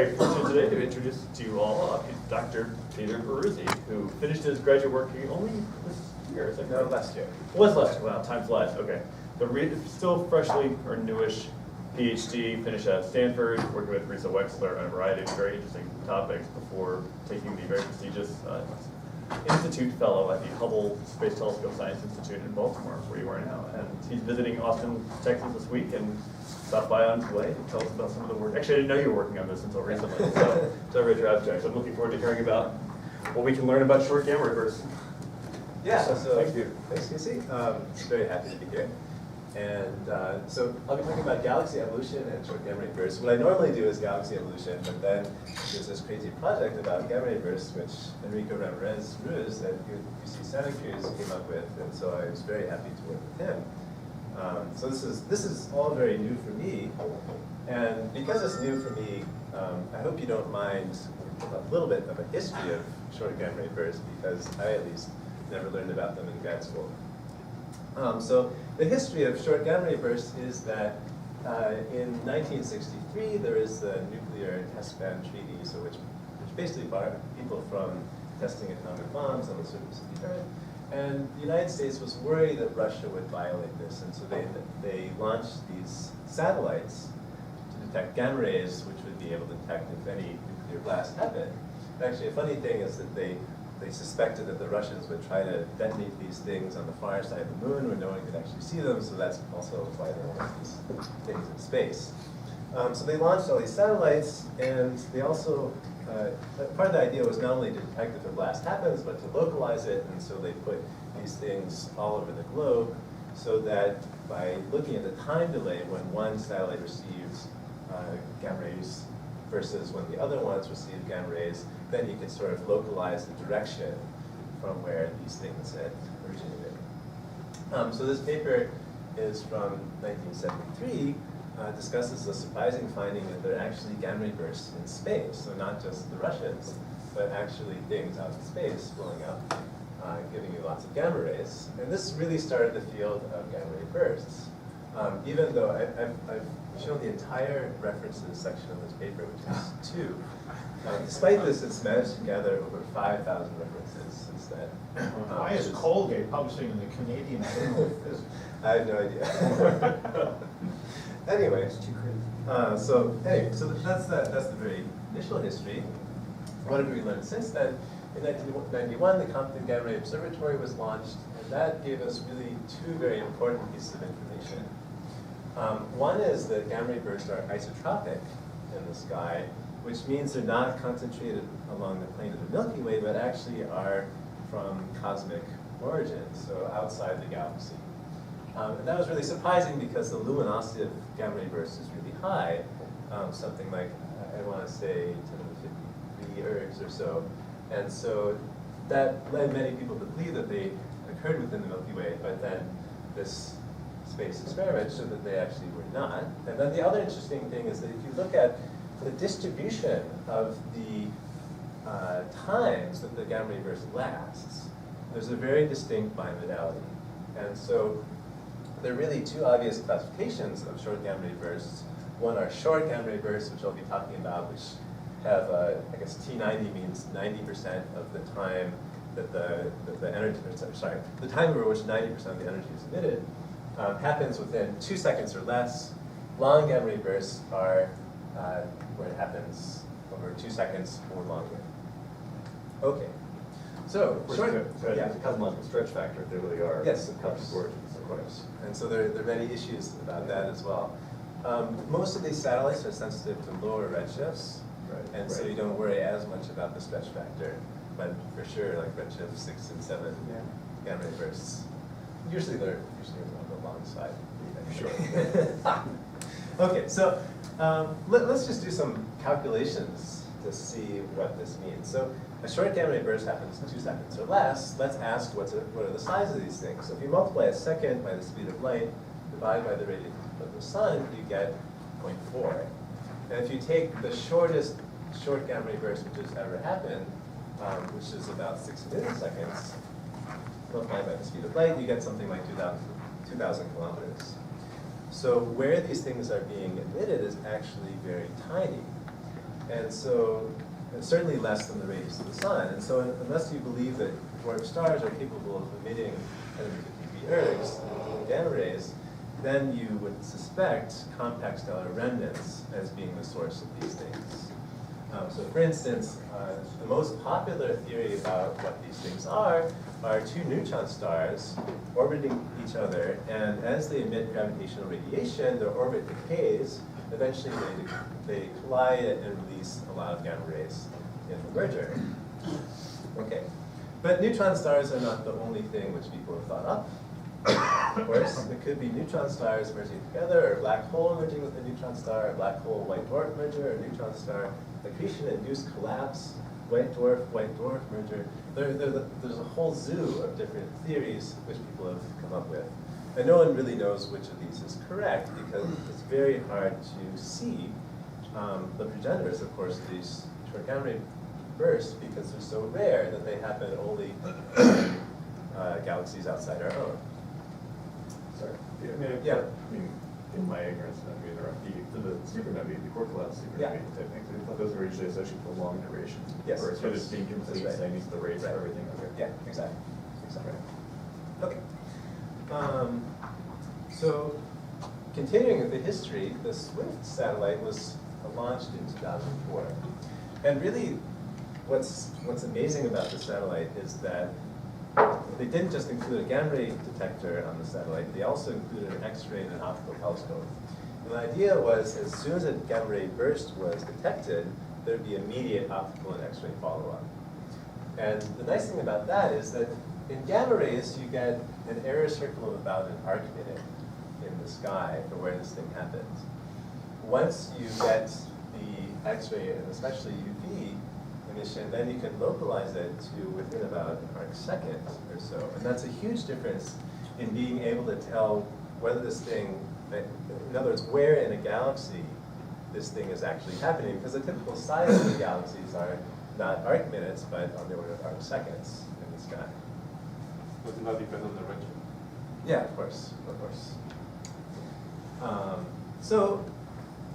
Very fortunate today to introduce to you all Dr. Peter Behroozi, who finished his graduate work only this year, is that correct? No, last year. Was last year, wow, time flies, okay. The still freshly or newish PhD, finished at Stanford, working with Risa Wexler on a variety of very interesting topics before taking the very prestigious Institute Fellow at the Hubble Space Telescope Science Institute in Baltimore, where you are now. And he's visiting Austin, Texas this week and stopped by on his way to tell us about some of the work. Actually, I didn't know you were working on this until recently, so I read your abstract. So I'm looking forward to hearing about what we can learn about short gamma reverse. Yeah, so thank you. Thanks, Casey. Very happy to be here. And so I'll be talking about galaxy evolution and short gamma ray bursts. What I normally do is galaxy evolution, but then there's this crazy project about gamma ray bursts, which Enrico Ramirez-Ruiz at UC Santa Cruz came up with, and so I was very happy to work with him. So this is all very new for me, and because it's new for me, I hope you don't mind a little bit of a history of short gamma ray bursts, because I at least never learned about them in grad school. So the history of short gamma ray bursts is that in 1963 there is the nuclear test ban treaty, so which basically barred people from testing atomic bombs on the surface of the Earth. And the United States was worried that Russia would violate this, and so they launched these satellites to detect gamma rays, which would be able to detect if any nuclear blast happened. Actually, a funny thing is that they suspected that the Russians would try to detonate these things on the far side of the moon where no one could actually see them, so that's also why they want these things in space. So they launched all these satellites, and they also, part of the idea was not only to detect if a blast happens, but to localize it, and so they put these things all over the globe, so that by looking at the time delay when one satellite receives gamma rays versus when the other ones receive gamma rays, then you can sort of localize the direction from where these things had originated. So this paper is from 1973, discusses the surprising finding that there are actually gamma ray bursts in space, so not just the Russians, but actually things out in space blowing up, giving you lots of gamma rays. And this really started the field of gamma ray bursts. Even though I've shown the entire references section of this paper, which is 2. Despite this, it's managed to gather over 5,000 references since then. Why is Colgate publishing in the Canadian Journal of Physics? I have no idea. Anyway, so that's the very initial history. What have we learned since then? In 1991, the Compton Gamma Ray Observatory was launched, and that gave us really 2 very important pieces of information. One is that gamma ray bursts are isotropic in the sky, which means they're not concentrated along the plane of the Milky Way, but actually are from cosmic origin, so outside the galaxy. And that was really surprising because the luminosity of gamma ray bursts is really high, something like, I want to say, 10 to the 53 ergs or so. And so that led many people to believe that they occurred within the Milky Way, but then this space experiment showed that they actually were not. And then the other interesting thing is that if you look at the distribution of the times that the gamma ray burst lasts, there's a very distinct bimodality. And so there are really 2 obvious classifications of short gamma ray bursts. One are short gamma ray bursts, which I'll be talking about, which have, I guess T90 means 90% of the time that the energy, sorry, the time over which 90% of the energy is emitted happens within 2 seconds or less. Long gamma ray bursts are where it happens over 2 seconds or longer. Okay, so short, Yeah, the cosmological stretch factor, they really are. Yes, of course. Of course. And so there are many issues about that as well. Most of these satellites are sensitive to lower redshifts, and so you don't worry as much about the stretch factor. But for sure, like redshift 6 and 7 gamma ray bursts, usually they're on the long side. Sure. Okay, so let's just do some calculations to see what this means. So a short gamma ray burst happens in 2 seconds or less. Let's ask what are the size of these things. So if you multiply a second by the speed of light, divide by the radius of the sun, you get 0.4. And if you take the shortest short gamma ray burst which has ever happened, which is about 6 milliseconds, multiplied by the speed of light, you get something like 2,000 kilometers. So where these things are being emitted is actually very tiny. And so, certainly less than the radius of the sun. And so unless you believe that dwarf stars are capable of emitting 153 ergs, gamma rays, then you would suspect compact stellar remnants as being the source of these things. So for instance, the most popular theory about what these things are two neutron stars orbiting each other, and as they emit gravitational radiation, their orbit decays. Eventually they collide and release a lot of gamma rays in the merger. Okay, but neutron stars are not the only thing which people have thought up. Of course, it could be neutron stars merging together, or a black hole merging with a neutron star, a black hole white dwarf merger, or neutron star accretion-induced collapse, white dwarf merger. There's a whole zoo of different theories which people have come up with. And no one really knows which of these is correct because it's very hard to see the progenitors, of course, of these short gamma ray bursts because they're so rare that they happen only in galaxies outside our own. Sorry. Yeah. I mean, in my ignorance, I mean, the supernovae, the core collapse supernovae Yeah. type things, I thought those were usually associated with long duration. Yes, Or of it's course. being complete, That's right. saying it's the rates Right. for everything. Okay. Yeah, exactly. Exactly. Right. Okay. So, continuing with the history, the Swift satellite was launched in 2004. And really, what's amazing about the satellite is that they didn't just include a gamma ray detector on the satellite, they also included an X-ray and an optical telescope. And the idea was, as soon as a gamma ray burst was detected, there would be immediate optical and X-ray follow-up. And the nice thing about that is that in gamma rays, you get an error circle of about an arc minute in the sky for where this thing happens. Once you get the X-ray, and especially UV emission, then you can localize it to within about an arc second or so. And that's a huge difference in being able to tell whether this thing, in other words, where in a galaxy this thing is actually happening, because the typical size of the galaxies are not arc minutes, but on the order of arc seconds in the sky. Does it not depend on the direction? Yeah, of course, of course. So,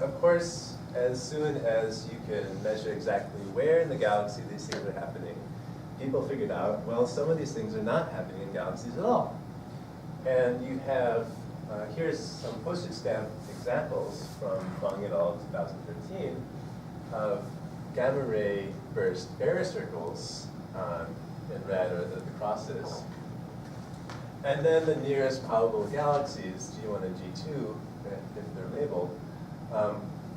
of course, as soon as you can measure exactly where in the galaxy these things are happening, people figured out, well, some of these things are not happening in galaxies at all. And you have, here's some postage stamp examples from Fang et al. 2013 of gamma ray burst error circles in red, or the crosses. And then the nearest probable galaxies, G1 and G2, if they're labeled,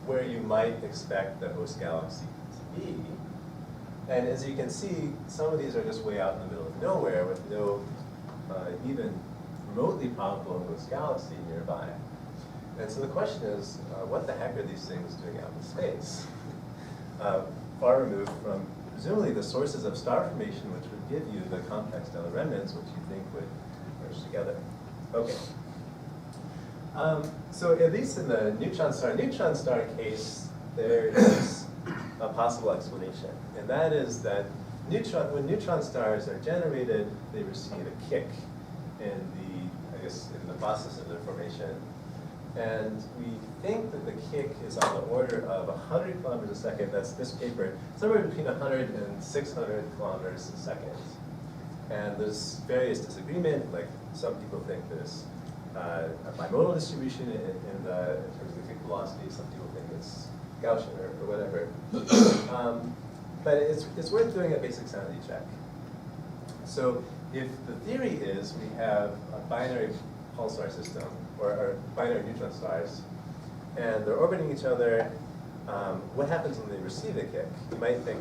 where you might expect the host galaxy to be. And as you can see, some of these are just way out in the middle of nowhere with no even remotely probable host galaxy nearby. And so the question is, what the heck are these things doing out in space? Far removed from presumably the sources of star formation, which would give you the compact stellar remnants, which you think would merge together. Okay. So at least in the neutron star case, there is a possible explanation. And that is that when neutron stars are generated, they receive a kick in the process of their formation. And we think that the kick is on the order of 100 kilometers a second. That's this paper, somewhere between 100 and 600 kilometers a second. And there's various disagreement, like some people think there's a bimodal distribution in terms of the kick velocity. Some people think it's Gaussian or whatever. But it's worth doing a basic sanity check. So if the theory is we have a binary pulsar system, or binary neutron stars, and they're orbiting each other, what happens when they receive a kick? You might think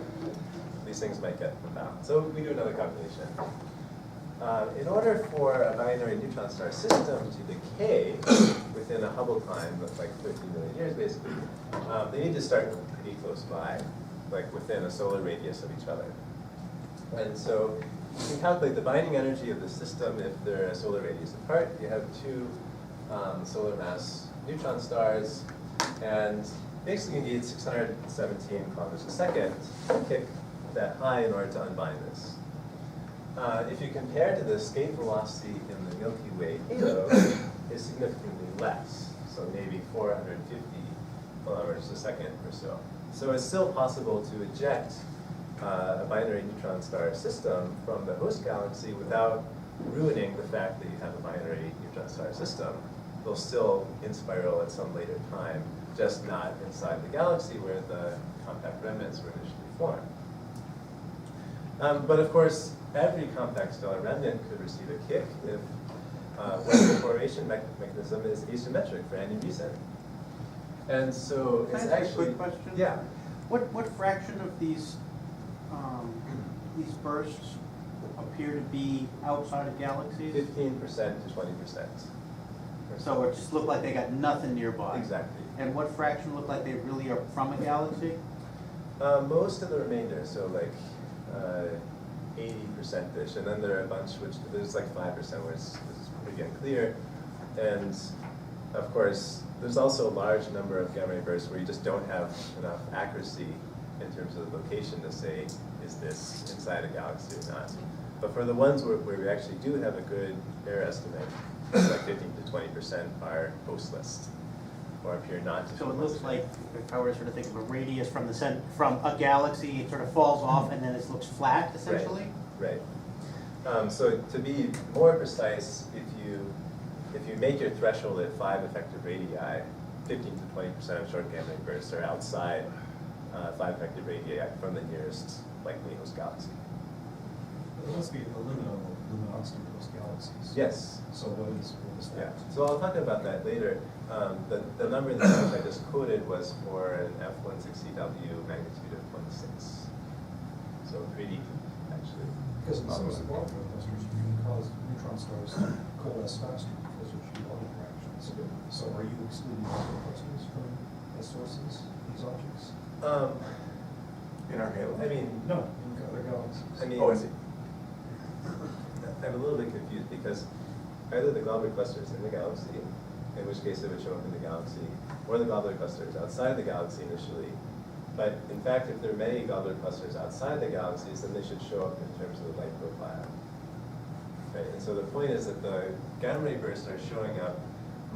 these things might get profound. So we do another calculation. In order for a binary neutron star system to decay within a Hubble time of like 13 million years, basically, they need to start pretty close by, like within a solar radius of each other. And so you can calculate the binding energy of the system if they're a solar radius apart. You have two solar mass neutron stars, and basically you need 617 kilometers a second to kick that high in order to unbind this. If you compare to the escape velocity in the Milky Way halo, is significantly less, so maybe 450 kilometers a second or so. So it's still possible to eject a binary neutron star system from the host galaxy without ruining the fact that you have a binary neutron star system. They'll still in-spiral at some later time, just not inside the galaxy where the compact remnants were initially formed. But of course, every compact stellar remnant could receive a kick if the formation mechanism is asymmetric for any reason. And so Can I it's ask a actually— quick question? Yeah. What fraction of these bursts appear to be outside of galaxies? 15% to 20%. So it just looked like they got nothing nearby? Exactly. And what fraction look like they really are from a galaxy? Most of the remainder, so like 80%ish, and then there are a bunch which there's like 5% where it's pretty unclear, and of course there's also a large number of gamma ray bursts where you just don't have enough accuracy in terms of the location to say is this inside a galaxy or not. But for the ones where we actually do have a good error estimate, it's like 15 to 20% are hostless or appear not to be So it looks hosted. like, if I were to sort of think of a radius from the from a galaxy, it sort of falls off and then it looks flat essentially? Right. So to be more precise, if you make your threshold at 5 effective radii, 15 to 20% of short gamma ray bursts are outside 5 effective radii from the nearest likely host galaxy. There must be a luminosity of those galaxies. Yes. So what is Yeah. that? So I'll talk about that later. The number that I just quoted was for an F160W magnitude of 0.6. So pretty deep, actually. Because in some suborbital clusters, you can cause neutron stars to coalesce faster because of geologic interactions. So are you excluding other clusters from as sources, these objects? In our halo. I mean, No, in other galaxies. I mean, Oh, I see. I'm a little bit confused because either the globular clusters in the galaxy, in which case it would show up in the galaxy, or the globular clusters outside the galaxy initially. But in fact, if there are many globular clusters outside the galaxies, then they should show up in terms of the light profile. Right? And so the point is that the gamma ray bursts are showing up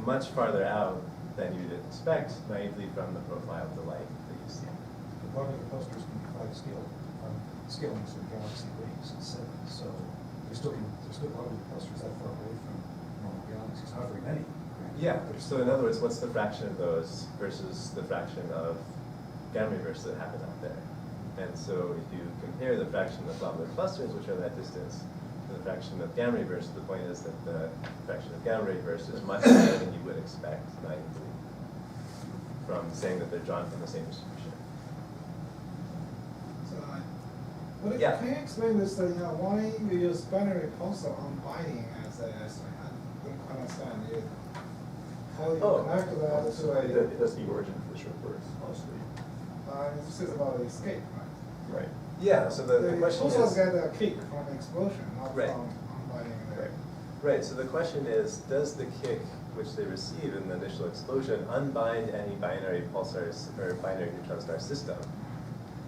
much farther out than you'd expect naively from the profile of the light that you see. The globular clusters can be 5 scale, scaling to the galaxy radius at 7. So there's still globular clusters that far away from normal galaxies, not very many. Yeah, so in other words, what's the fraction of those versus the fraction of gamma ray bursts that happen out there? And so if you compare the fraction of globular clusters, which are that distance, to the fraction of gamma ray bursts, the point is that the fraction of gamma ray bursts is much higher than you would expect naively from saying that they're drawn from the same distribution. So, what Yeah. can you explain this, why you use binary pulsar on binding as I don't quite understand it. How you Oh. connect that to That's the origin for the short burst, mostly. this is about the escape, right? Right. Yeah, so the question pulsars is, get a kick from the explosion, not Right. from unbinding the. right, so the question is, does the kick which they receive in the initial explosion unbind any binary pulsars or binary neutron star system?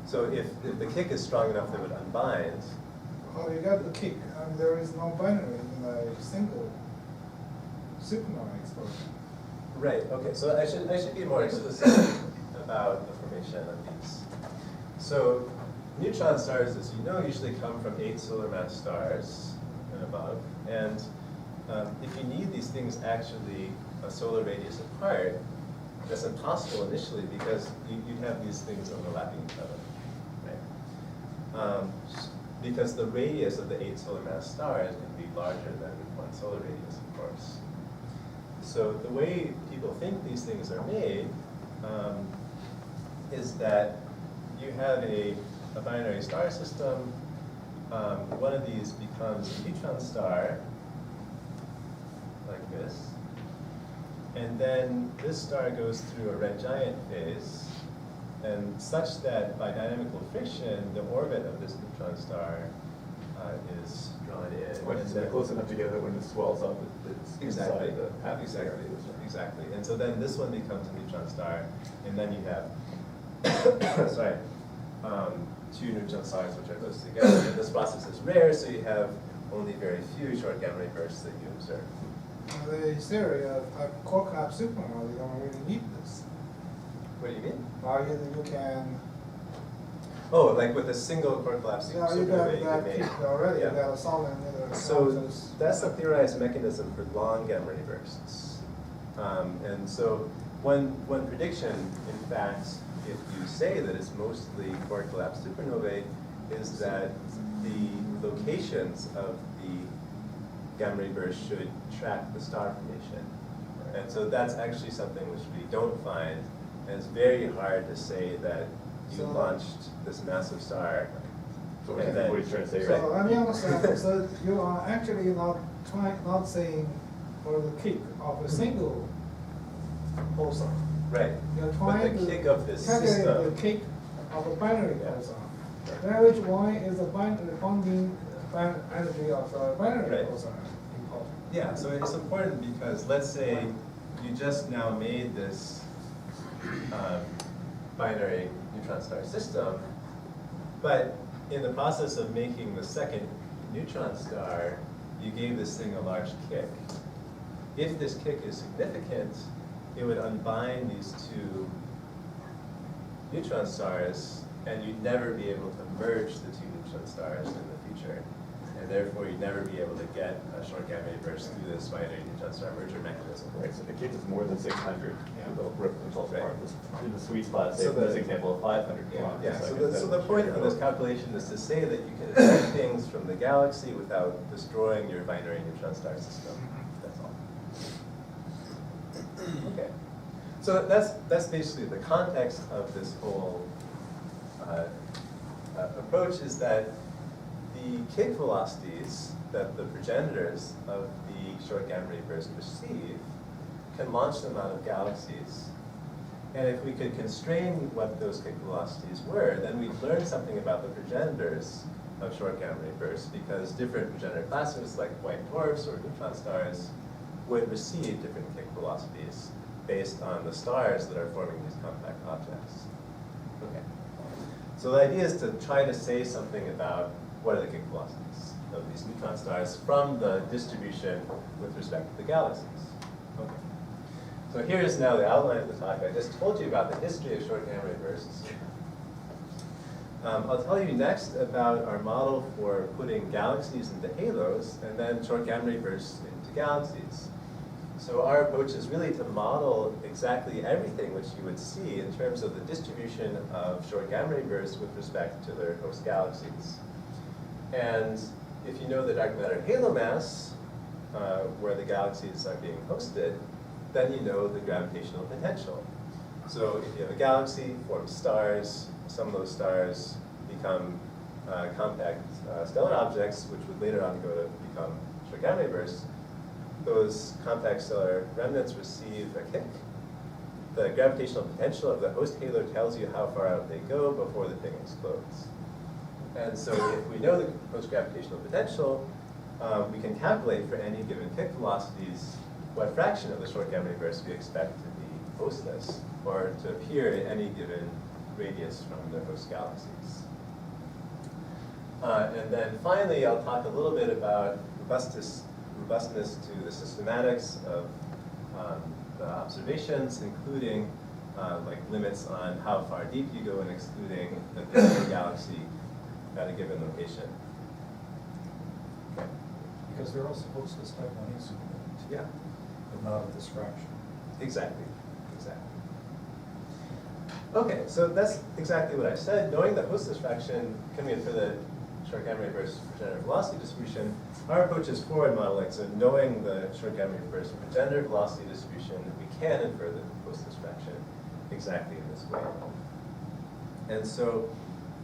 So if the kick is strong enough that it would unbind, How you get the kick? There is no binary in the single supernova explosion. right, okay, so I should be more explicit about the formation of these. So neutron stars, as you know, usually come from 8 solar mass stars and above. And if you need these things actually a solar radius apart, that's impossible initially because you'd have these things overlapping each other, right? Because the radius of the 8 solar mass stars can be larger than 1 solar radius, of course. So the way people think these things are made is that you have a binary star system. One of these becomes a neutron star, like this. And then this star goes through a red giant phase, and such that by dynamical friction, the orbit of this neutron star is drawn in. When And it's then- close enough together, when it swells up, it's Exactly, inside the half exactly, sphere. exactly. And so then this one becomes a neutron star, and then you have, sorry, 2 neutron stars which are close together. And this process is rare, so you have only very few short gamma ray bursts that you observe. The theory of core collapse supernova, you don't really need this. What do you mean? You can, Oh, like with a single core collapse yeah, you supernova, got that make. peak already, you yeah. got a solid emitter. So that's a theorized mechanism for long gamma ray bursts. And so one prediction, in fact, if you say that it's mostly core collapse supernovae, is that the locations of the gamma ray burst should track the star formation. And so that's actually something which we don't find, and it's very hard to say that you So- launched this massive star. So and then- what he's trying to say, So right? let me understand, so you are actually not saying for the kick of a single pulsar. Right. You're But trying the to kick of this calculate system. the kick of a binary Yeah. pulsar. Where which one is the bonding energy of the binary Right. pulsar important? Yeah, so it's important because let's say you just now made this binary neutron star system, but in the process of making the second neutron star, you gave this thing a large kick. If this kick is significant, it would unbind these two neutron stars, and you'd never be able to merge the two neutron stars in the future. And therefore, you'd never be able to get a short gamma ray burst through this binary neutron star merger mechanism. Right, so the kick is more than 600. Yeah. They'll rip themselves Right. apart. In the sweet spot, say So for this the- example, of 500 Yeah, kilometers. yeah. per So second, the then point straight of this over. calculation is to say that you can expect things from the galaxy without destroying your binary neutron star system. That's all. Okay. So that's basically the context of this whole approach, is that the kick velocities that the progenitors of the short gamma ray burst receive can launch them out of galaxies. And if we could constrain what those kick velocities were, then we'd learn something about the progenitors of short gamma ray bursts, because different progenitor classes, like white dwarfs or neutron stars, would receive different kick velocities based on the stars that are forming these compact objects. Okay. So the idea is to try to say something about what are the kick velocities of these neutron stars from the distribution with respect to the galaxies. Okay. So here's now the outline of the talk. I just told you about the history of short gamma ray bursts. I'll tell you next about our model for putting galaxies into halos and then short gamma ray bursts into galaxies. So our approach is really to model exactly everything which you would see in terms of the distribution of short gamma ray bursts with respect to their host galaxies. And if you know the dark matter halo mass, where the galaxies are being hosted, then you know the gravitational potential. So if you have a galaxy, forms stars, some of those stars become compact stellar objects, which would later on go to become short gamma ray bursts. Those compact stellar remnants receive a kick. The gravitational potential of the host halo tells you how far out they go before the thing explodes. And so if we know the host gravitational potential, we can calculate for any given kick velocities what fraction of the short gamma ray burst we expect to be hostless, or to appear at any given radius from the host galaxies. And then finally, I'll talk a little bit about robustness to the systematics of the observations, including like limits on how far deep you go and excluding the particular galaxy at a given location. Okay. Because they're also hostless type 1A supernovae, Yeah, but not of this fraction. exactly. Okay, so that's exactly what I said. Knowing the hostless fraction coming in for the short gamma ray burst progenitor velocity distribution, our approach is forward modeling. So knowing the short gamma ray burst progenitor velocity distribution, we can infer the hostless fraction exactly in this way. And so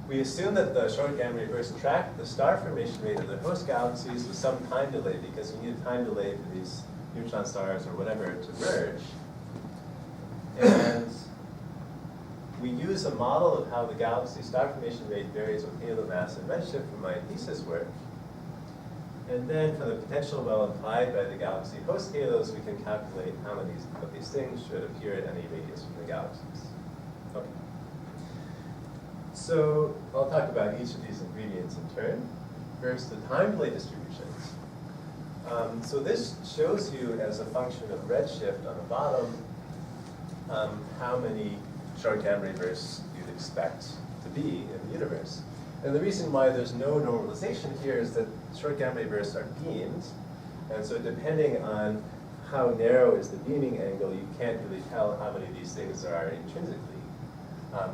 we assume that the short gamma ray burst tracked the star formation rate of the host galaxies with some time delay, because you need a time delay for these neutron stars or whatever to merge. And we use a model of how the galaxy star formation rate varies with halo mass and redshift from my thesis work. And then for the potential well implied by the galaxy host halos, we can calculate how many of these things should appear at any radius from the galaxies. Okay. So I'll talk about each of these ingredients in turn. First, the time delay distributions. So this shows you as a function of redshift on the bottom how many short gamma ray bursts you'd expect to be in the universe. And the reason why there's no normalization here is that short gamma ray bursts are beamed, and so depending on how narrow is the beaming angle, you can't really tell how many of these things there are intrinsically,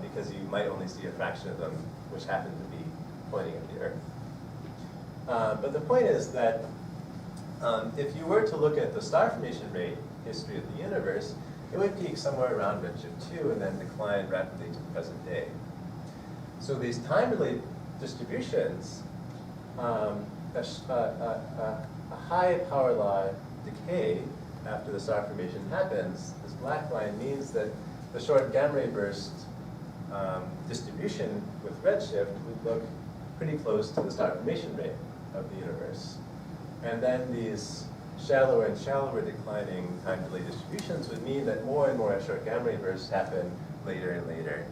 because you might only see a fraction of them which happen to be pointing at the Earth. But the point is that if you were to look at the star formation rate history of the universe, it would peak somewhere around redshift 2 and then decline rapidly to the present day. So these time-related distributions, a high power law decay after the star formation happens, this black line means that the short gamma ray burst distribution with redshift would look pretty close to the star formation rate of the universe. And then these shallower and shallower declining time delay distributions would mean that more and more short gamma ray bursts happen later and later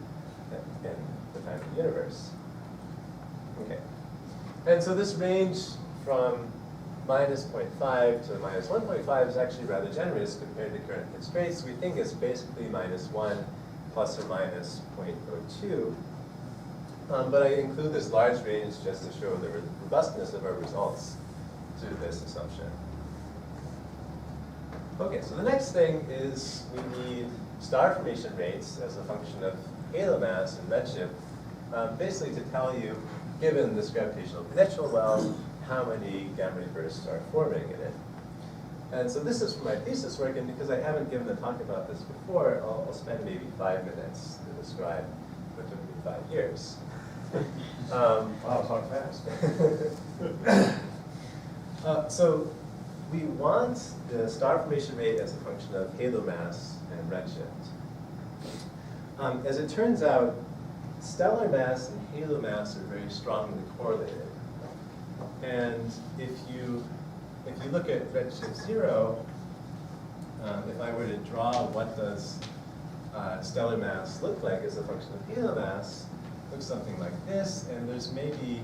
in the time of the universe. Okay. And so this range from minus 0.5 to minus 1.5 is actually rather generous compared to current constraints. We think it's basically minus 1 plus or minus 0.02. But I include this large range just to show the robustness of our results through this assumption. Okay, so the next thing is we need star formation rates as a function of halo mass and redshift, basically to tell you, given this gravitational potential well, how many gamma ray bursts are forming in it. And so this is for my thesis work, and because I haven't given a talk about this before, I'll spend maybe 5 minutes to describe what took me 5 years. Wow, talk fast. So we want the star formation rate as a function of halo mass and redshift. As it turns out, stellar mass and halo mass are very strongly correlated. And if you look at redshift 0, if I were to draw what does stellar mass look like as a function of halo mass, it looks something like this, and there's maybe,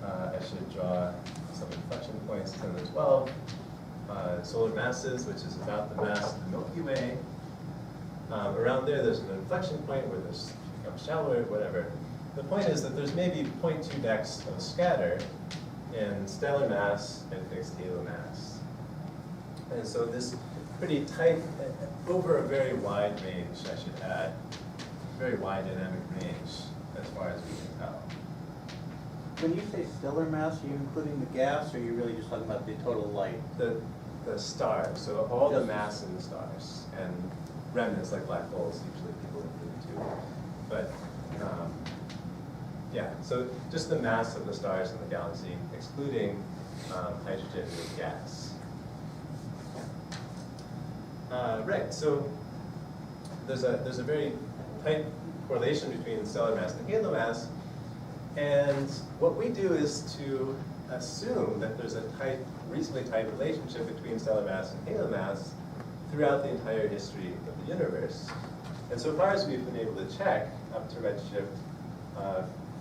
I should draw some inflection points, 10 to 12, solar masses, which is about the mass of the Milky Way. Around there's an inflection point where this becomes shallower, whatever. The point is that there's maybe 0.2 dex of scatter in stellar mass and fixed halo mass. And so this pretty tight, over a very wide range, I should add, very wide dynamic range as far as we can tell. When you say stellar mass, are you including the gas, or are you really just talking about the total light? The stars, so all the mass in the stars, and remnants like black holes, usually people include too. But yeah, so just the mass of the stars in the galaxy, excluding hydrogen and gas. Right, so there's a very tight correlation between stellar mass and halo mass, and what we do is to assume that there's a reasonably tight relationship between stellar mass and halo mass throughout the entire history of the universe. And so far as we've been able to check up to redshift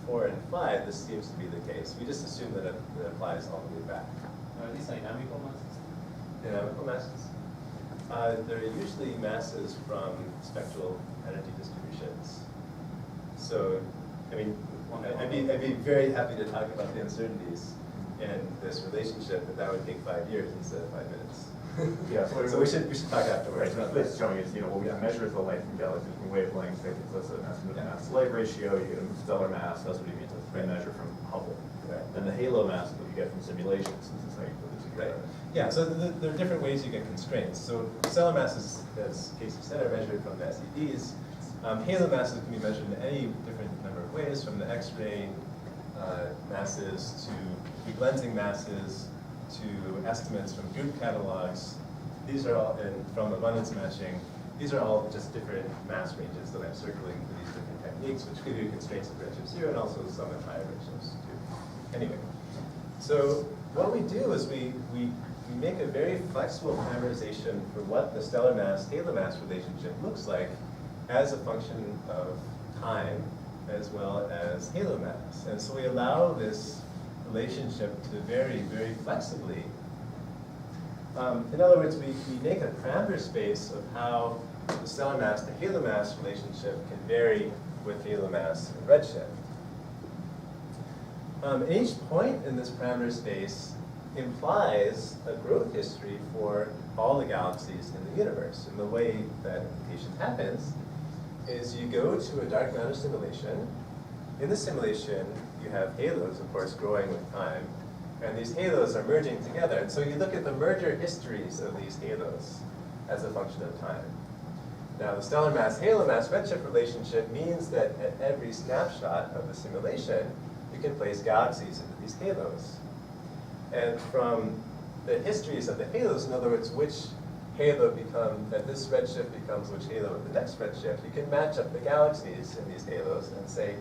4 and 5, this seems to be the case. We just assume that it applies all the way back. Are these dynamical masses? Dynamical masses? They're usually masses from spectral energy distributions. So, I mean, I'd be very happy to talk about the uncertainties in this relationship, but that would take 5 years instead of 5 minutes. Yeah, So we should talk afterwards. Right, so this is showing us, what we can measure is the light from galaxies from wavelengths. That gives us an estimate of the mass to light ratio. You get a stellar mass. That's what you mean. That's what we measure from Hubble. Right. And the halo mass is what you get from simulations. This is how you put it together. Right. Yeah, so there are different ways you get constraints. So stellar masses, as Casey said, are measured from the SEDs. Halo masses can be measured in any different number of ways, from the X-ray masses to lensing masses to estimates from group catalogs. These are all, and from abundance matching, these are all just different mass ranges that I'm circling for these different techniques, which give you constraints at redshift 0 and also some at higher redshifts too. Anyway, so what we do is we make a very flexible parameterization for what the stellar mass-halo mass relationship looks like as a function of time as well as halo mass. And so we allow this relationship to vary very flexibly. In other words, we make a parameter space of how the stellar mass to halo mass relationship can vary with halo mass and redshift. Each point in this parameter space implies a growth history for all the galaxies in the universe. And the way that implication happens is you go to a dark matter simulation. In the simulation, you have halos, of course, growing with time. And these halos are merging together. And so you look at the merger histories of these halos as a function of time. Now, the stellar mass-halo mass redshift relationship means that at every snapshot of the simulation, you can place galaxies into these halos. And from the histories of the halos, in other words, which halo at this redshift becomes which halo at the next redshift, you can match up the galaxies in these halos and say,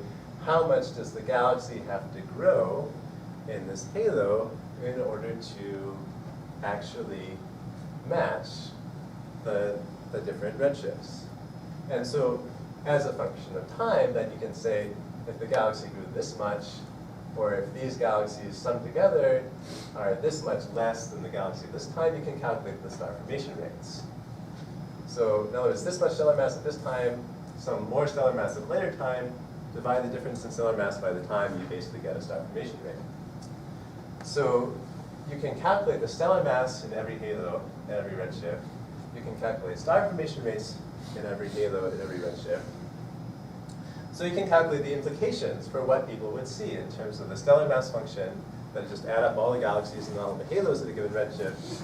how much does the galaxy have to grow in this halo in order to actually match the different redshifts? And so as a function of time, then you can say, if the galaxy grew this much, or if these galaxies summed together are this much less than the galaxy at this time, you can calculate the star formation rates. So in other words, this much stellar mass at this time, some more stellar mass at a later time, divide the difference in stellar mass by the time, you basically get a star formation rate. So you can calculate the stellar mass in every halo at every redshift. You can calculate star formation rates in every halo at every redshift. So you can calculate the implications for what people would see in terms of the stellar mass function that just add up all the galaxies and all the halos at a given redshift,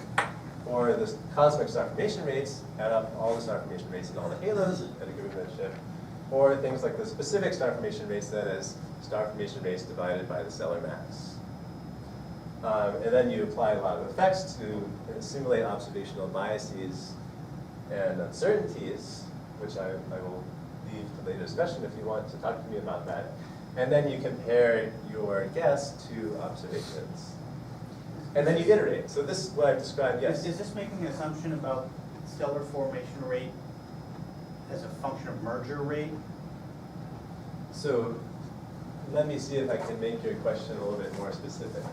or the cosmic star formation rates, add up all the star formation rates and all the halos at a given redshift, or things like the specific star formation rates, that is, star formation rates divided by the stellar mass. And then you apply a lot of effects to simulate observational biases and uncertainties, which I will leave to later discussion if you want to talk to me about that. And then you compare your guess to observations. And then you iterate. So this is what I've described, yes? Is this making an assumption about stellar formation rate as a function of merger rate? So let me see if I can make your question a little bit more specific.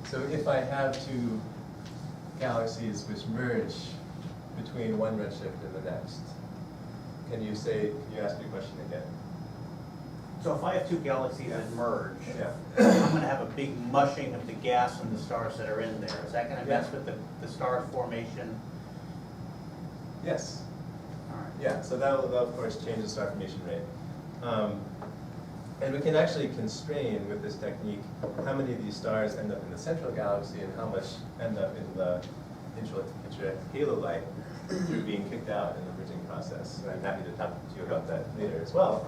So if I have two galaxies which merge between one redshift and the next, can you ask your question again? So if I have two galaxies that merge, Yeah. I'm going to have a big mushing of the gas and the stars that are in there. Is that going to mess with the star formation? Yes. All right. Yeah, so that will of course change the star formation rate. And we can actually constrain with this technique how many of these stars end up in the central galaxy and how much end up in the intra-halo light through being kicked out in the merging process. And I'm happy to talk to you about that later as well.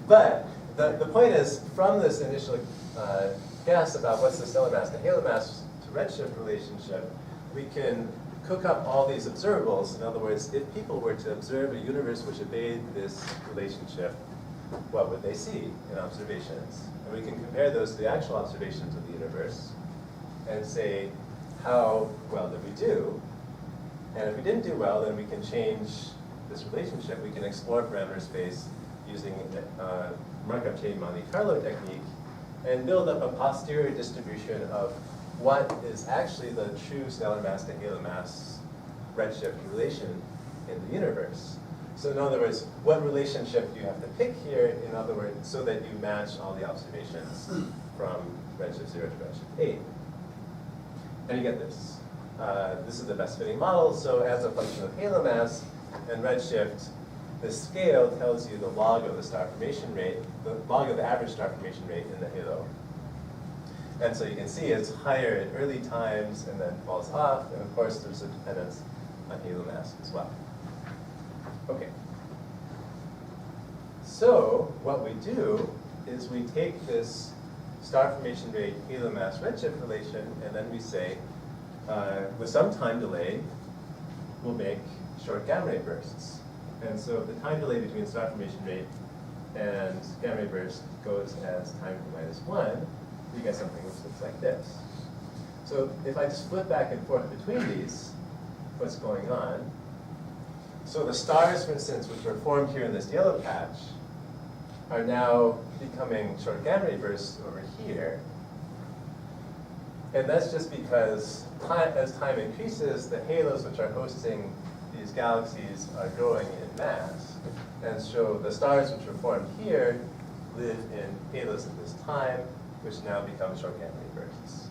But the point is, from this initial guess about what's the stellar mass to halo mass to redshift relationship, we can cook up all these observables. In other words, if people were to observe a universe which obeyed this relationship, what would they see in observations? And we can compare those to the actual observations of the universe and say, how well did we do? And if we didn't do well, then we can change this relationship. We can explore parameter space using Markov chain Monte Carlo technique and build up a posterior distribution of what is actually the true stellar mass to halo mass redshift relation in the universe. So in other words, what relationship do you have to pick here, in other words, so that you match all the observations from redshift 0 to redshift 8. And you get this. This is the best fitting model, so as a function of halo mass and redshift, the scale tells you the log of the star formation rate, the log of the average star formation rate in the halo. And so you can see it's higher at early times and then falls off, and of course there's a dependence on halo mass as well. Okay. So what we do is we take this star formation rate halo mass redshift relation, and then we say, with some time delay, we'll make short gamma ray bursts. And so if the time delay between star formation rate and gamma ray burst goes as time to -1, you get something which looks like this. So if I just flip back and forth between these, what's going on? So the stars, for instance, which were formed here in this yellow patch, are now becoming short gamma ray bursts over here. And that's just because as time increases, the halos which are hosting these galaxies are growing in mass. And so the stars which were formed here live in halos at this time, which now become short gamma ray bursts.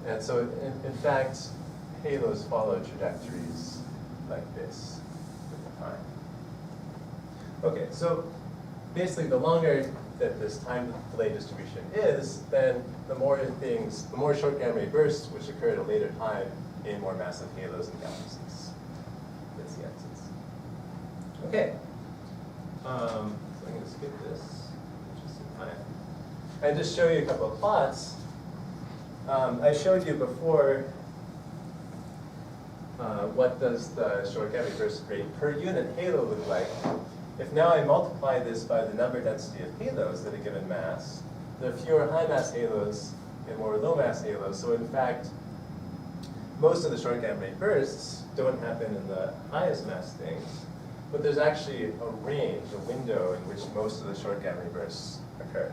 And so in fact, halos follow trajectories like this with the time. Okay, so basically the longer that this time delay distribution is, then the more short gamma ray bursts which occur at a later time in more massive halos and galaxies. That's the answers. Okay. So I'm going to skip this. Interesting time. And just show you a couple of plots. I showed you before what does the short gamma ray burst rate per unit halo look like. If now I multiply this by the number density of halos at a given mass, there are fewer high mass halos and more low mass halos. So in fact, most of the short gamma ray bursts don't happen in the highest mass things, but there's actually a range, a window in which most of the short gamma ray bursts occur.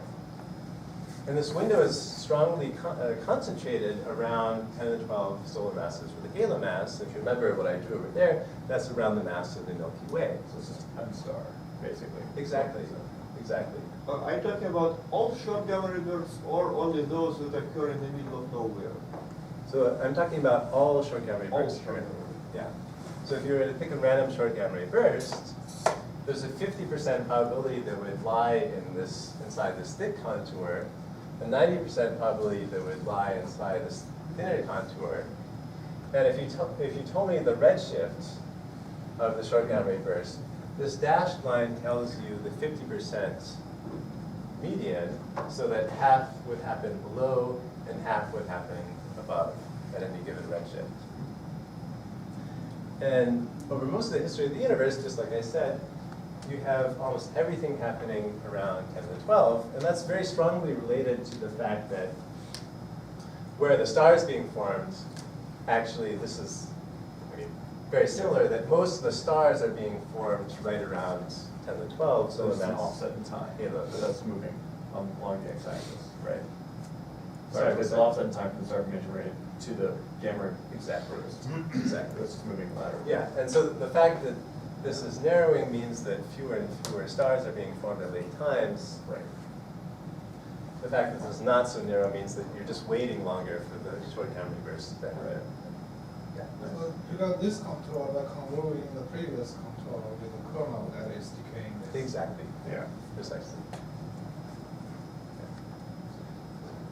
And this window is strongly concentrated around 10 to 12 solar masses with a halo mass. If you remember what I drew over there, that's around the mass of the Milky Way. So this is 10 star, basically. Exactly, exactly. Are you talking about all short gamma ray bursts or only those that occur in the middle of nowhere? So I'm talking about all short gamma ray All bursts. short. Yeah. So if you were to pick a random short gamma ray burst, there's a 50% probability that would lie inside this thick contour, a 90% probability that would lie inside this thinner contour. And if you told me the redshift of the short gamma ray burst, this dashed line tells you the 50% median, so that half would happen below and half would happen above at any given redshift. And over most of the history of the universe, just like I said, you have almost everything happening around 10 to the 12, and that's very strongly related to the fact that where the star is being formed, actually this is very similar, that most of the stars are being formed right around 10 to 12, So so it's an that's offset in time. halos. So that's moving along the x-axis. Right. Sorry, there's an offset in time from the star formation rate to the gamma ray Exactly. burst. Exactly. It's just moving laterally. Yeah, and so the fact that this is narrowing means that fewer and fewer stars are being formed at late times. Right. The fact that this is not so narrow means that you're just waiting longer for the short gamma ray bursts. Right. Yeah. So you got this control that converging the previous control with the kernel that is decaying this. Exactly. Yeah. Precisely.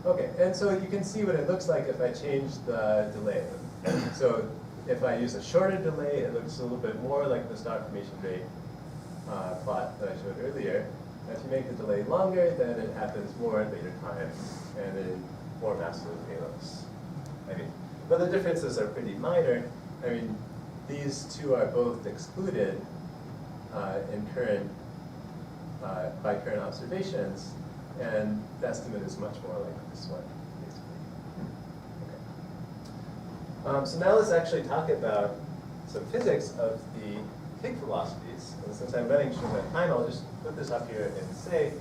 Okay, and so you can see what it looks like if I change the delay. So if I use a shorter delay, it looks a little bit more like the star formation rate plot that I showed earlier. If you make the delay longer, then it happens more at later times and in more massive halos. But the differences are pretty minor. I mean, these two are both excluded in current by current observations, and the estimate is much more like this one, basically. Okay. So now let's actually talk about some physics of the Pig velocities. And since I'm running short on time, I'll just put this up here and say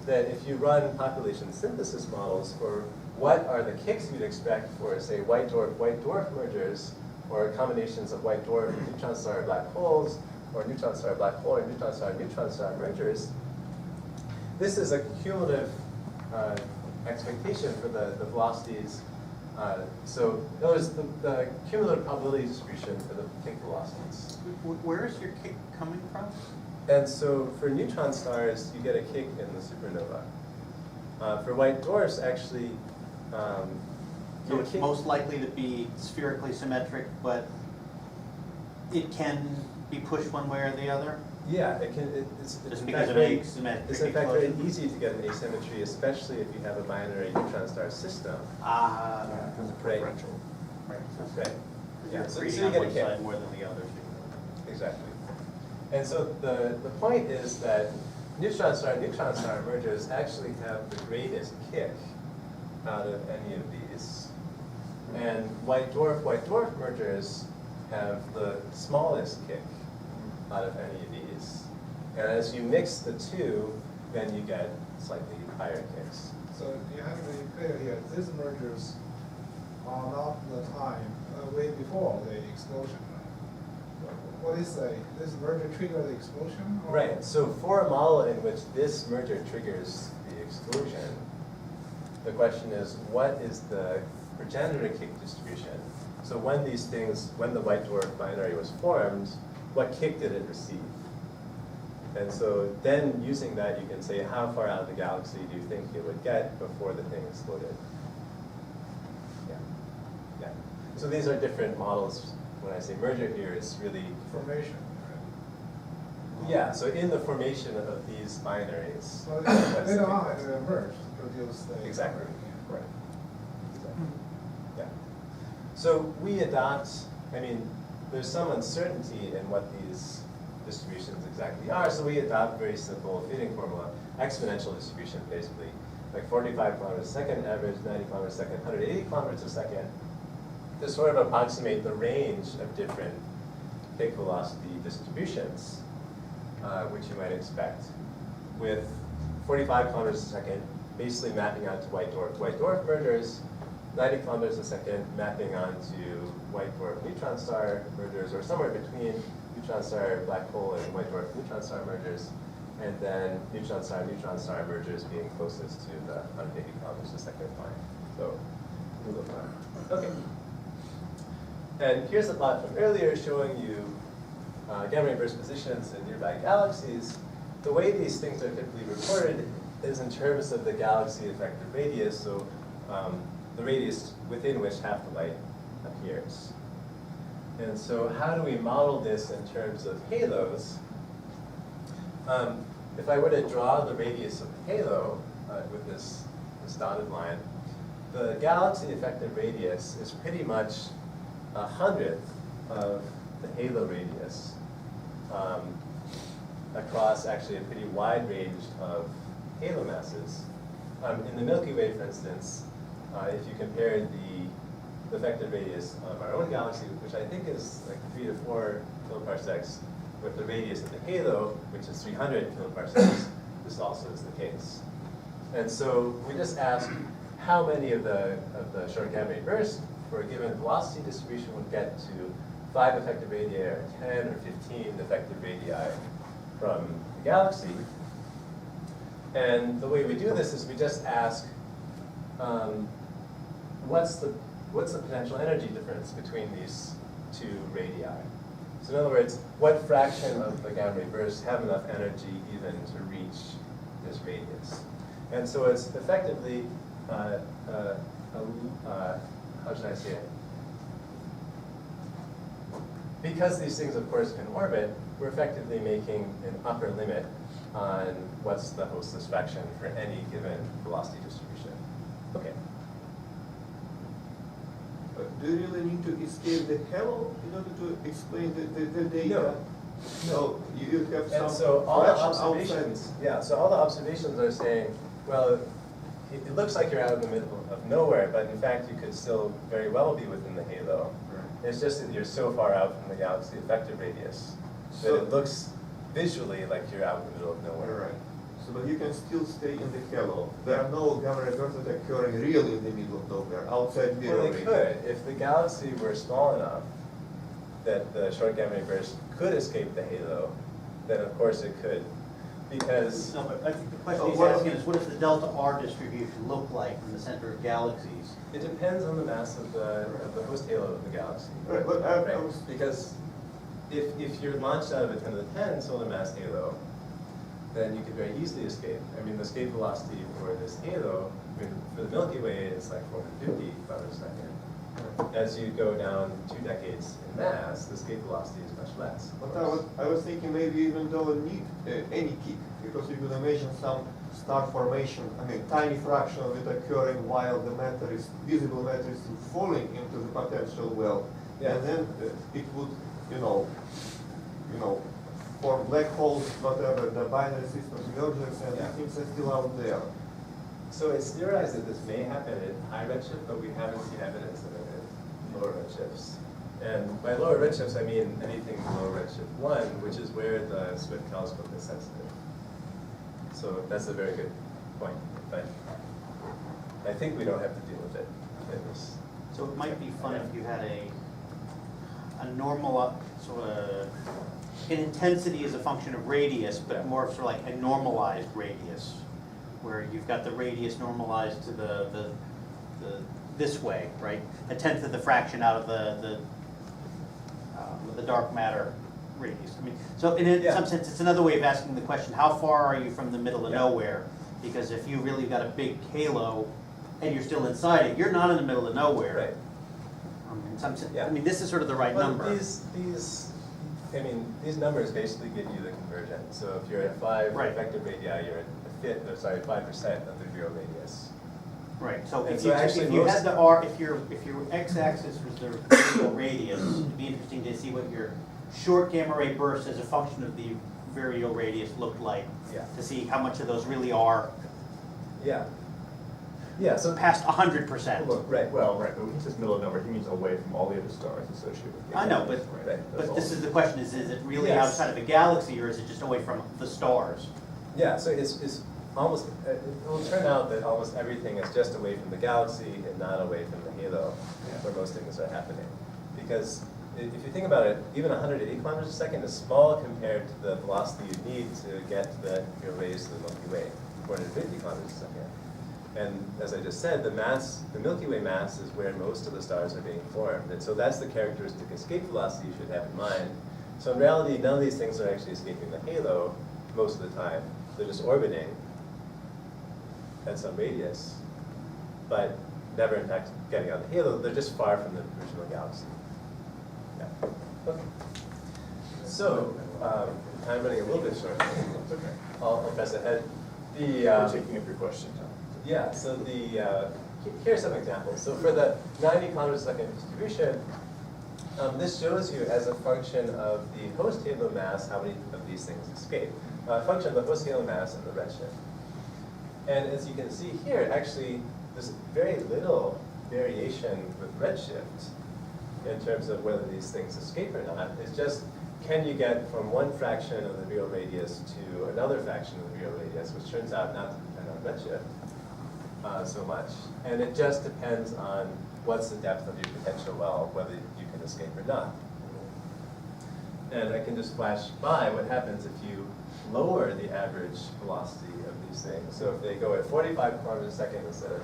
that if you run population synthesis models for what are the kicks you'd expect for, say, white dwarf mergers, or combinations of white dwarf and neutron star black holes, or neutron star black hole, or neutron star mergers, this is a cumulative expectation for the velocities. So notice the cumulative probability distribution for the kick velocities. Where is your kick coming from? And so for neutron stars, you get a kick in the supernova. For white dwarfs, actually, So it's most likely to be spherically symmetric, but it can be pushed one way or the other? Yeah, it can. It's Just in because fact of very, asymmetric it's in fact very explosion? easy to get an asymmetry, especially if you have a binary neutron star system. Ah, Because of Right. preferential. right. Right. Yeah. You're So reading you on get a one kick. side more than the other. Exactly. And so the point is that neutron star mergers actually have the greatest kick out of any of these. And white dwarf mergers have the smallest kick out of any of these. And as you mix the two, then you get slightly higher kicks. So you have to be clear here, these mergers are not the time way before the explosion. What is this merger trigger the explosion? Or? Right, so for a model in which this merger triggers the explosion, the question is, what is the progenitor kick distribution? So when these things, when the white dwarf binary was formed, what kick did it receive? And so then using that, you can say, how far out of the galaxy do you think it would get before the thing exploded? Yeah, yeah. So these are different models. When I say merger here, it's really Formation. yeah, so in the formation of these binaries. So that's later the on, kick. it merged to produce the. Exactly. Yeah. Right. Exactly. Yeah. So we adopt, I mean, there's some uncertainty in what these distributions exactly are, so we adopt very simple fitting formula, exponential distribution basically, like 45 kilometers a second average, 90 kilometers a second, 180 kilometers a second, to sort of approximate the range of different kick velocity distributions, which you might expect, with 45 kilometers a second basically mapping onto white dwarf mergers, 90 kilometers a second mapping onto white dwarf neutron star mergers, or somewhere between neutron star black hole and white dwarf neutron star mergers, and then neutron star mergers being closest to the 180 kilometers a second line. So, rule of thumb. Okay. And here's a plot from earlier showing you gamma ray burst positions in nearby galaxies. The way these things are typically reported is in terms of the galaxy effective radius, so the radius within which half the light appears. And so how do we model this in terms of halos? If I were to draw the radius of the halo with this dotted line, the galaxy effective radius is pretty much 100th of the halo radius across actually a pretty wide range of halo masses. In the Milky Way, for instance, if you compare the effective radius of our own galaxy, which I think is like 3 to 4 kiloparsecs, with the radius of the halo, which is 300 kiloparsecs, this also is the case. And so we just ask how many of the short gamma ray bursts for a given velocity distribution would get to 5 effective radii or 10 or 15 effective radii from the galaxy. And the way we do this is we just ask, what's the potential energy difference between these two radii? So in other words, what fraction of the gamma ray bursts have enough energy even to reach this radius? And so it's effectively, how should I say it? Because these things, of course, can orbit, we're effectively making an upper limit on what's the hostless fraction for any given velocity distribution. Okay. Do you really need to escape the halo in order to explain the data? No. No, you have some And so all the fraction observations, yeah, so all the observations are saying, well, it looks like you're out in the middle of nowhere, but in fact you could still very well be within the halo. Right. It's just that you're so far out from the galaxy effective radius that So- it looks visually like you're out in the middle of nowhere. Right. So, but you can still stay in the halo. There are no gamma ray bursts that are occurring really in the middle of nowhere, outside Well, zero. they could. If the galaxy were small enough that the short gamma ray burst could escape the halo, then of course it could. Because, No, but I think the question So he's what- asking is, what does the delta R distribution look like in the center of galaxies? it depends on the mass of the host halo of the galaxy. Right, but I Right, was, because if you're launched out of a 10 to the 10 solar mass halo, then you could very easily escape. I mean, the escape velocity for this halo, I mean, for the Milky Way, it's like 450 kilometers a second. As you go down 2 decades in mass, the escape velocity is much less. but I was thinking maybe even though need any kick, because you could imagine some star formation, I mean, tiny fraction of it occurring while the matter is, visible matter is still falling into the potential well. Yeah. And then it would, you know, form black holes, whatever, the binary systems mergers, and Yeah. things are still out there. So it's theorized that this may happen at high redshift, but we haven't seen evidence of it at lower redshifts. And by lower redshifts, I mean anything below redshift 1, which is where the Swift telescope is sensitive. So that's a very good point. But I think we don't have to deal with it in this So it might be fun if you had a normal, sort of, an intensity is a function of radius, but more sort of like a normalized radius, where you've got the radius normalized to the this way, right? A tenth of the fraction out of the dark matter radius. I mean, so in some sense, it's another way of asking the question: how far are you from the middle of nowhere? Because if you really got a big halo and you're still inside it, you're not in the middle of nowhere. Right. In some sense, I mean, this is sort of the right number. These numbers basically give you the conversion. So if you're at 5 effective radii, you're at 5% of the zero radius. Right. So And if so you, actually if you most- had the R, if your x-axis was the variable radius, it'd be interesting to see what your short gamma ray burst as a function of the variable radius looked like. Yeah. To see how much of those really are Yeah. Yeah, so past 100%. look, right, Well, right, but when he says middle of nowhere, he means away from all the other stars associated with I know, galaxies, but, right? That's but all. this is the question, is it really Yes. outside of a galaxy, or is it just away from the stars? yeah, so it's almost, it will turn out that almost everything is just away from the galaxy and not away from the halo, where most things are happening. Because if you think about it, even 180 kilometers a second is small compared to the velocity you need to get your rays to the Milky Way, 450 kilometers a second. And as I just said, the Milky Way mass is where most of the stars are being formed. And so that's the characteristic escape velocity you should have in mind. So in reality, none of these things are actually escaping the halo most of the time. They're just orbiting at some radius, but never in fact getting on the halo. They're just far from the original galaxy. Yeah. Okay. So, I'm running a little bit short. It's okay. I'll press ahead. We're taking up your question, Tom. Yeah, so here's some examples. So for the 90 kilometers a second distribution, this shows you as a function of the host halo mass how many of these things escape. A function of the host halo mass and the redshift. And as you can see here, actually, there's very little variation with redshift in terms of whether these things escape or not. It's just, can you get from one fraction of the virial radius to another fraction of the virial radius, which turns out not to depend on redshift so much. And it just depends on what's the depth of your potential well, whether you can escape or not. And I can just flash by what happens if you lower the average velocity of these things. So if they go at 45 kilometers a second instead of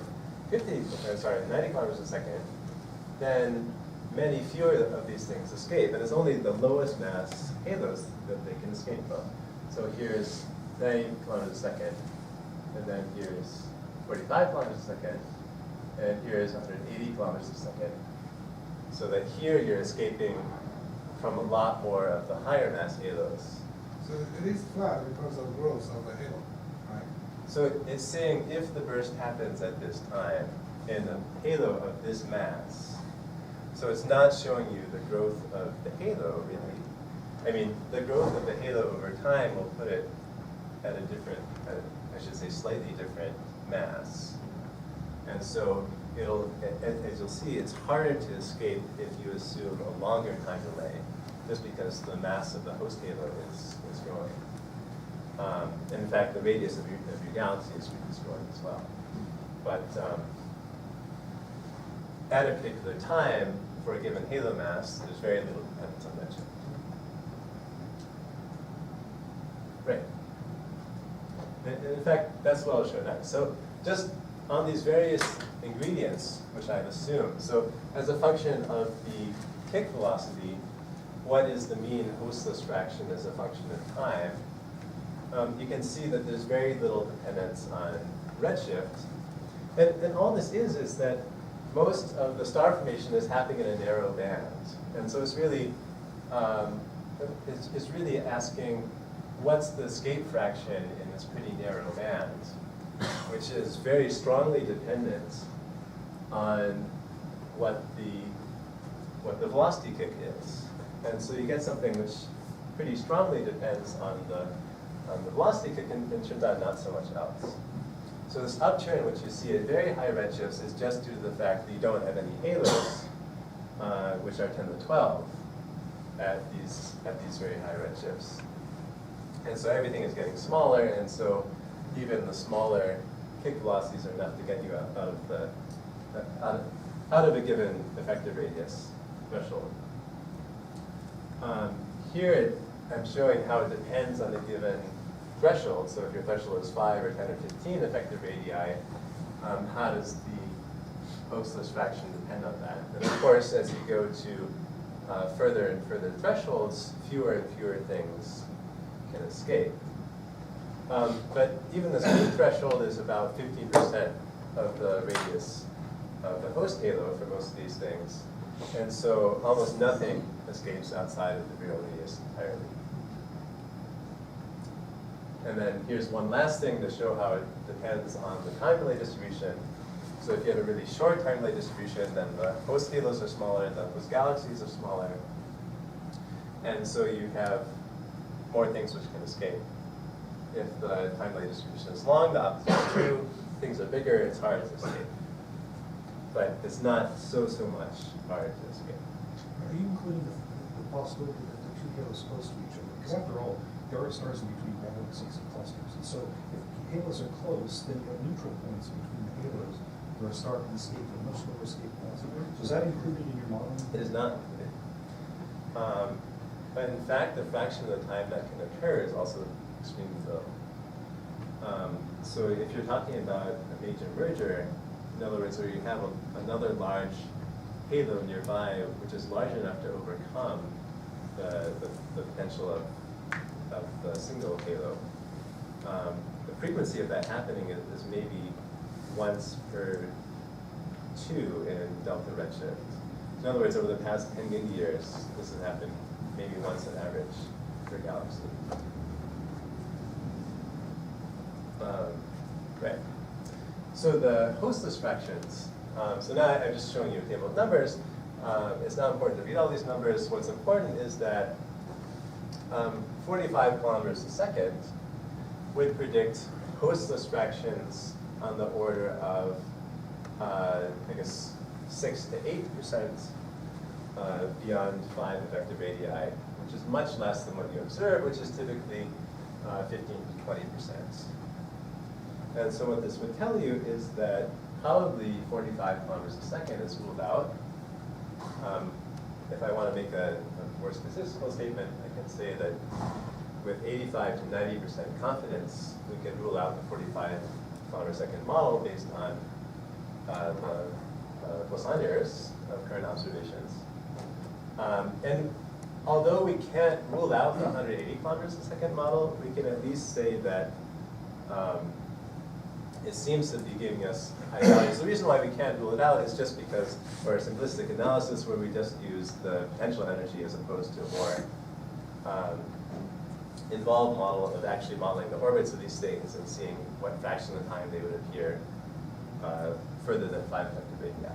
90 kilometers a second, then many fewer of these things escape. And it's only the lowest mass halos that they can escape from. So here's 90 kilometers a second, and then here's 45 kilometers a second, and here's 180 kilometers a second. So that here you're escaping from a lot more of the higher mass halos. So it is flat because of growth of the halo, right? So it's saying if the burst happens at this time in a halo of this mass, so it's not showing you the growth of the halo, really. I mean, the growth of the halo over time will put it at a different, I should say slightly different mass. And so it'll, as you'll see, it's harder to escape if you assume a longer time delay, just because the mass of the host halo is growing. And in fact, the radius of your galaxy is growing as well. But at a particular time, for a given halo mass, there's very little dependence on redshift. Right. And in fact, that's what I'll show next. So just on these various ingredients, which I've assumed, so as a function of the kick velocity, what is the mean hostless fraction as a function of time? You can see that there's very little dependence on redshift. And all this is that most of the star formation is happening in a narrow band. And so it's really asking what's the escape fraction in this pretty narrow band, which is very strongly dependent on what the velocity kick is. And so you get something which pretty strongly depends on the velocity kick and turns out not so much else. So this upturn, which you see at very high redshifts, is just due to the fact that you don't have any halos, which are 10 to the 12 at these very high redshifts. And so everything is getting smaller, and so even the smaller kick velocities are enough to get you out of out of a given effective radius threshold. Here I'm showing how it depends on a given threshold. So if your threshold is 5 or 10 or 15 effective radii, how does the hostless fraction depend on that? And of course, as you go to further and further thresholds, fewer and fewer things can escape. But even this mean threshold is about 50% of the radius of the host halo for most of these things. And so almost nothing escapes outside of the real radius entirely. And then here's one last thing to show how it depends on the time delay distribution. So if you have a really short time delay distribution, then the host halos are smaller, the host galaxies are smaller. And so you have more things which can escape. If the time delay distribution is long, the opposite is true. Things are bigger, it's hard to escape. But it's not so much hard to escape. Are you including the possibility that the two halos close to each other? Because after all, there are stars in between galaxies and clusters. And so if halos are close, then you have neutral points between the halos where a star can escape at much lower escape velocity. So is that included in your modeling? It is not included. But in fact, the fraction of the time that can occur is also extremely low. So if you're talking about a major merger, in other words, where you have another large halo nearby, which is large enough to overcome the potential of the single halo, the frequency of that happening is maybe once per 2 in delta redshift. In other words, over the past 10 million years, this has happened maybe once on average per galaxy. Right. So the hostless fractions. So now I'm just showing you a table of numbers. It's not important to read all these numbers. What's important is that 45 kilometers a second would predict hostless fractions on the order of, I guess, 6 to 8% beyond 5 effective radii, which is much less than what you observe, which is typically 15 to 20%. And so what this would tell you is that probably 45 kilometers a second is ruled out. If I want to make a more statistical statement, I can say that with 85 to 90% confidence, we can rule out the 45 kilometer second model based on the Poisson errors of current observations. And although we can't rule out the 180 kilometers a second model, we can at least say that it seems to be giving us high values. The reason why we can't rule it out is just because for a simplistic analysis where we just use the potential energy as opposed to a more involved model of actually modeling the orbits of these things and seeing what fraction of the time they would appear further than 5 effective radii.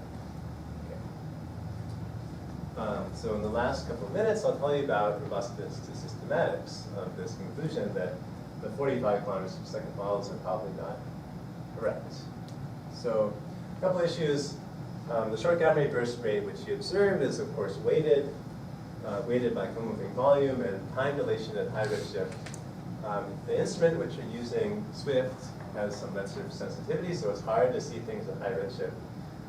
Okay. So in the last couple of minutes, I'll tell you about robustness to systematics of this conclusion that the 45 kilometers per second models are probably not correct. So a couple issues. The short gamma ray burst rate, which you observe, is of course weighted by co-moving volume and time dilation at high redshift. The instrument which you're using, Swift, has some redshift sensitivity, so it's hard to see things at high redshift.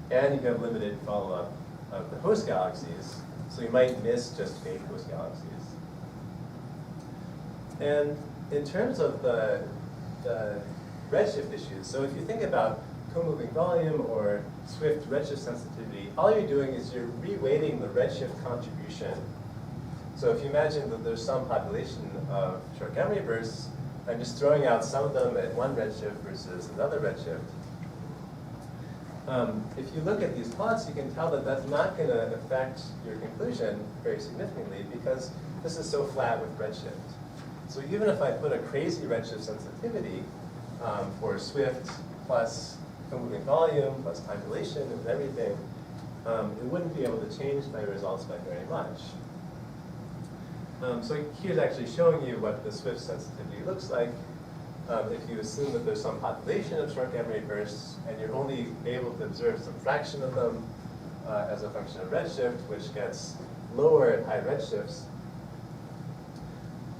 And you have limited follow-up of the host galaxies, so you might miss just fake host galaxies. And in terms of the redshift issues, so if you think about co-moving volume or Swift redshift sensitivity, all you're doing is you're reweighting the redshift contribution. So if you imagine that there's some population of short gamma ray bursts, I'm just throwing out some of them at one redshift versus another redshift. If you look at these plots, you can tell that that's not going to affect your conclusion very significantly because this is so flat with redshift. So even if I put a crazy redshift sensitivity for Swift plus co-moving volume plus time dilation and everything, it wouldn't be able to change my results by very much. So here's actually showing you what the Swift sensitivity looks like. If you assume that there's some population of short gamma ray bursts and you're only able to observe some fraction of them as a function of redshift, which gets lower at high redshifts,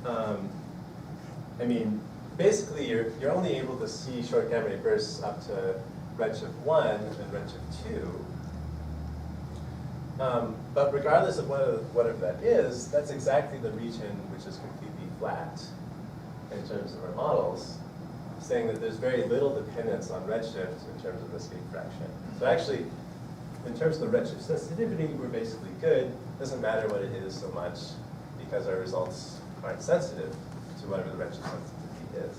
I mean, basically you're only able to see short gamma ray bursts up to redshift 1 and redshift 2. But regardless of whatever that is, that's exactly the region which is completely flat in terms of our models, saying that there's very little dependence on redshift in terms of the escape fraction. So actually, in terms of the redshift sensitivity, we're basically good. Doesn't matter what it is so much, because our results aren't sensitive to whatever the redshift sensitivity is.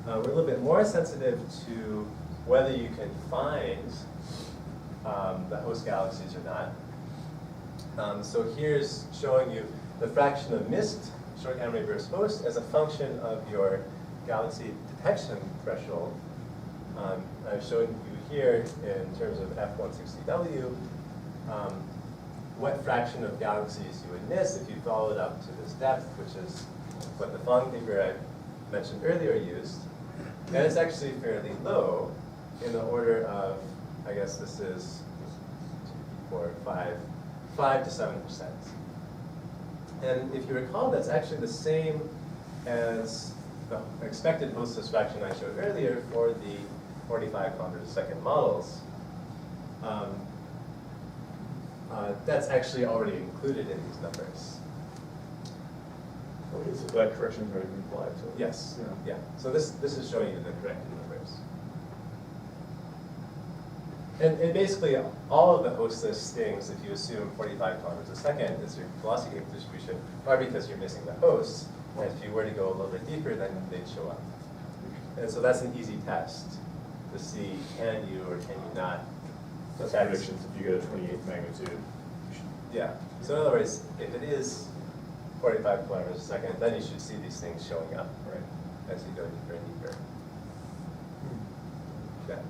We're a little bit more sensitive to whether you can find the host galaxies or not. So here's showing you the fraction of missed short gamma ray burst hosts as a function of your galaxy detection threshold. I've shown you here in terms of F160W what fraction of galaxies you would miss if you followed up to this depth, which is what the Fong paper I mentioned earlier used. And it's actually fairly low, in the order of, I guess this is 5 to 7%. And if you recall, that's actually the same as the expected hostless fraction I showed earlier for the 45 kilometers a second models. That's actually already included in these numbers. Okay, so that correction has already been applied, so. Yes, yeah. So this is showing you the corrected numbers. And basically, all of the hostless things, if you assume 45 kilometers a second is your velocity distribution, are because you're missing the hosts. And if you were to go a little bit deeper, then they'd show up. And so that's an easy test to see, can you or can you not That's detect. predictions if you get a 28th magnitude. Yeah. So in other words, if it is 45 kilometers a second, then you should see these things showing up, right, as you go deeper and deeper. Yeah.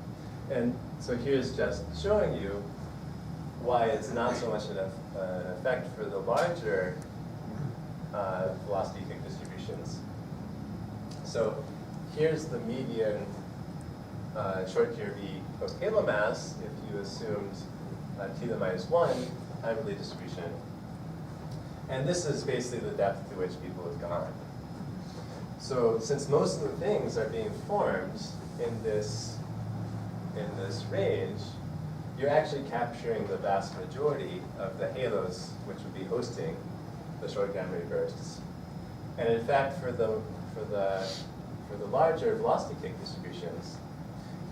And so here's just showing you why it's not so much an effect for the larger velocity kick distributions. So here's the median short QRV post halo mass if you assumed t to the minus 1 time relay distribution. And this is basically the depth to which people have gone. So since most of the things are being formed in this range, you're actually capturing the vast majority of the halos which would be hosting the short gamma ray bursts. And in fact, for the larger velocity kick distributions,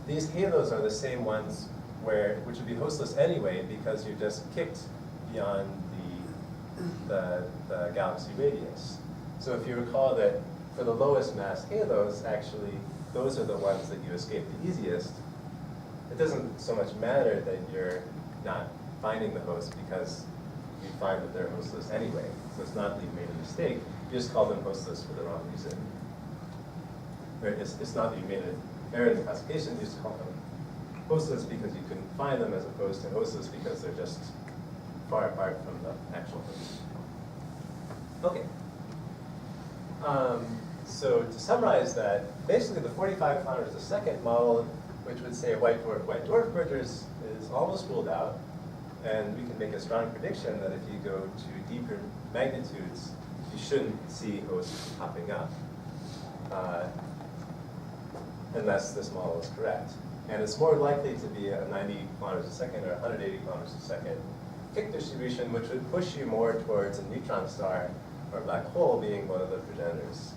these halos are the same ones which would be hostless anyway, because you just kicked beyond the galaxy radius. So if you recall that for the lowest mass halos, actually, those are the ones that you escape the easiest. It doesn't so much matter that you're not finding the host, because you find that they're hostless anyway. So it's not that you made a mistake. You just call them hostless for the wrong reason. Or it's not that you made an error in the classification. You just call them hostless because you couldn't find them, as opposed to hostless because they're just far apart from the actual host. Okay. So to summarize that, basically the 45 kilometers a second model, which would say white dwarf mergers, is almost ruled out. And we can make a strong prediction that if you go to deeper magnitudes, you shouldn't see hosts popping up, unless this model is correct. And it's more likely to be a 90 kilometers a second or 180 kilometers a second kick distribution, which would push you more towards a neutron star or a black hole being one of the progenitors.